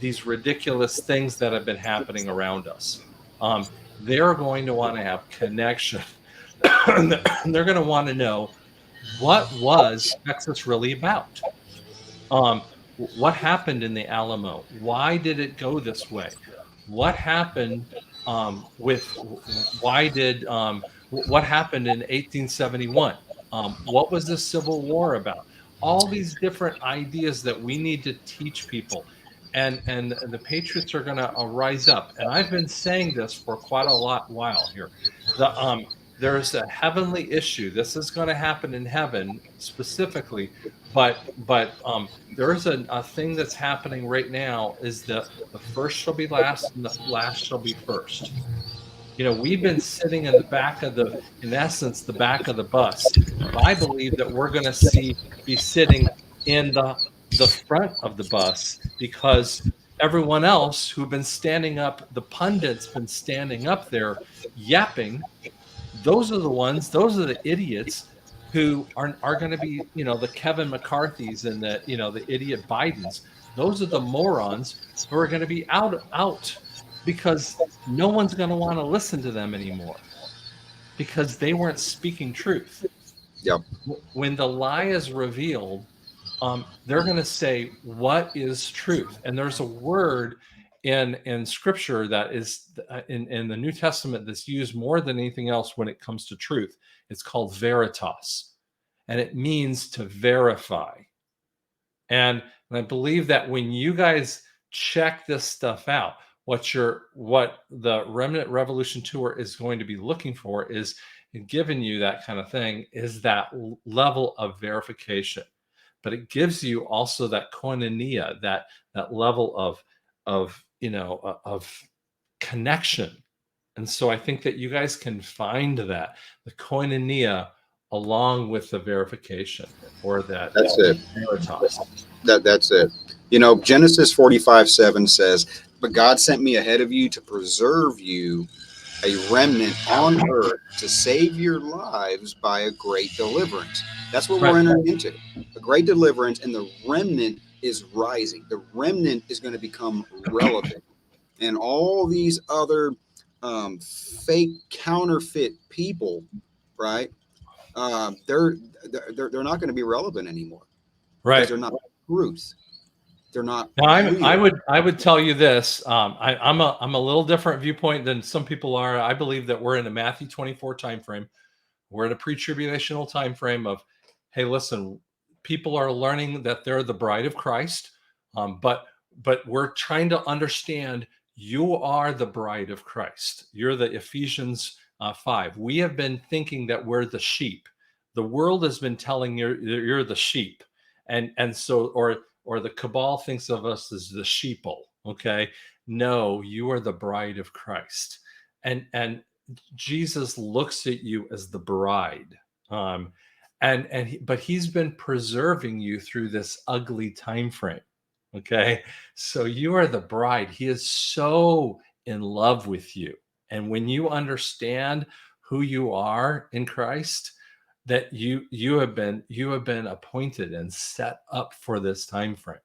these ridiculous things that have been happening around us. They're going to want to have connection. They're going to want to know, what was Texas really about? What happened in the Alamo? Why did it go this way? What happened what happened in 1871? What was the Civil War about? All these different ideas that we need to teach people. And the Patriots are going to rise up. And I've been saying this for quite a while here. there's a heavenly issue. This is going to happen in heaven specifically, but there's a thing that's happening right now is the first shall be last and the last shall be first. You know, we've been sitting in the back of the, in essence, the back of the bus. But I believe that we're going to be sitting in the front of the bus because everyone else who've been standing up, the pundits been standing up there yapping. Those are the ones, those are the idiots who are going to be, you know, the Kevin McCarthy's and the, you know, the idiot Bidens. Those are the morons who are going to be out because no one's going to want to listen to them anymore because they weren't speaking truth. Yep. When the lie is revealed, they're going to say, what is truth? And there's a word in scripture that is in the New Testament that's used more than anything else when it comes to truth. It's called veritas, and it means to verify. And I believe that when you guys check this stuff out, what the Remnant Revolution Tour is going to be looking for is, and giving you that kind of thing, is that level of verification. But it gives you also that koinonia, that level of you know of connection. And so I think that you guys can find that, the koinonia, along with the verification, or that That's it. veritas. That's it. You know, Genesis 45:7 says, "But God sent me ahead of you to preserve you a remnant on earth to save your lives by a great deliverance." That's what we're entering into. A great deliverance, and the remnant is rising. The remnant is going to become relevant. And all these other fake counterfeit people, right? They're not going to be relevant anymore. Right. Because they're not truth. They're not. Now, real. I would tell you this. I'm a little different viewpoint than some people are. I believe that we're in a Matthew 24 time frame. We're in a pre-tribulational time frame of, hey, listen, people are learning that they're the bride of Christ, but we're trying to understand you are the bride of Christ. You're the Ephesians 5. We have been thinking that we're the sheep. The world has been telling you're the sheep, and so or the cabal thinks of us as the sheeple. Okay, no, you are the bride of Christ, and Jesus looks at you as the bride, but he's been preserving you through this ugly time frame. Okay, so you are the bride. He is so in love with you, and when you understand who you are in Christ, that you have been appointed and set up for this time frame.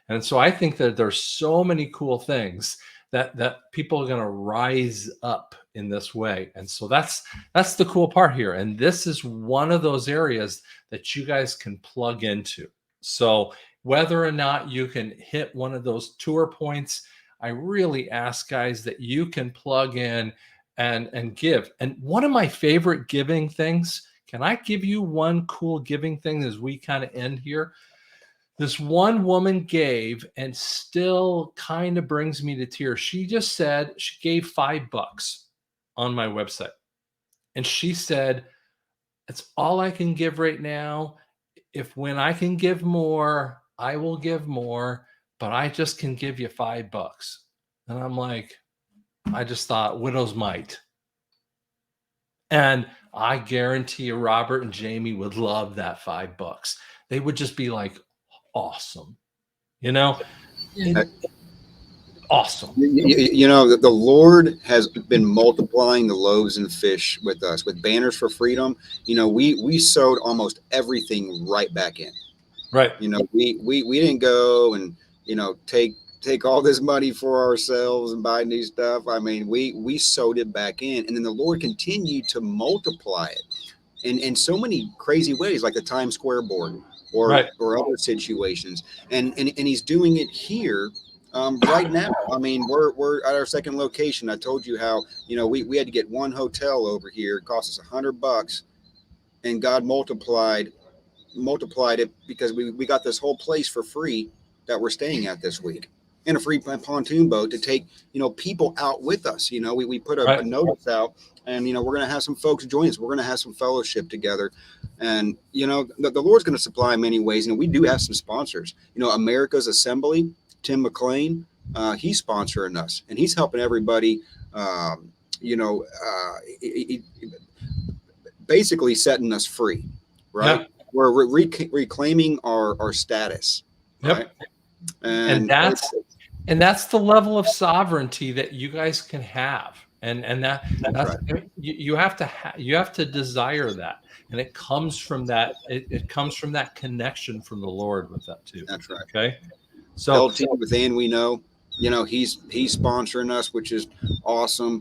And so I think that there's so many cool things that people are going to rise up in this way. And so that's the cool part here. And this is one of those areas that you guys can plug into. So whether or not you can hit one of those tour points, I really ask guys that you can plug in and give. And one of my favorite giving things, can I give you one cool giving thing as we kind of end here? This one woman gave and still kind of brings me to tears. She just said she gave $5 on my website. And she said, it's all I can give right now. If when I can give more, I will give more, but I just can give you $5. And I'm like, I just thought widow's mite. And I guarantee you, Robert and Jaime would love that $5. They would just be like, awesome. You know, awesome. You know, the Lord has been multiplying the loaves and fish with us, with banners for freedom. You know, we sowed almost everything right back in. Right. You know, we didn't go and, you know, take all this money for ourselves and buy new stuff. I mean, we sowed it back in, and then the Lord continued to multiply it in so many crazy ways, like the Times Square board or other situations. And he's doing it here right now. I mean, we're at our second location. I told you how, you know, we had to get one hotel over here. It cost us $100, and God multiplied it because we got this whole place for free that we're staying at this week. and a free pontoon boat to take, people out with us. We put a Right. notice out, and, we're going to have some folks join us. We're going to have some fellowship together. And, the Lord's going to supply in many ways. And we do have some sponsors, America's Assembly, Tim McLean, he's sponsoring us, and he's helping everybody, basically setting us free, right? Yep. We're reclaiming our status, right? Yep. And that's the level of sovereignty that you guys can have, and that's right. You have to desire that, and it comes from that. It comes from that connection from the Lord with that too. That's right. Okay. So LT within, we know, he's sponsoring us, which is awesome.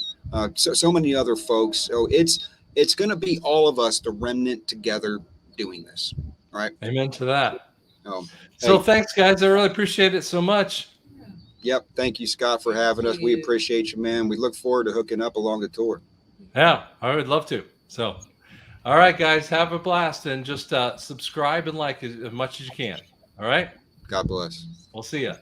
So many other folks. So it's going to be all of us, the remnant, together doing this. Right. Amen to that. So thanks, guys. I really appreciate it so much. Yep. Thank you, Scott, for having us. We appreciate you, man. We look forward to hooking up along the tour. Yeah, I would love to. So, all right, guys, have a blast, and just subscribe and like as much as you can. All right. God bless. We'll see you.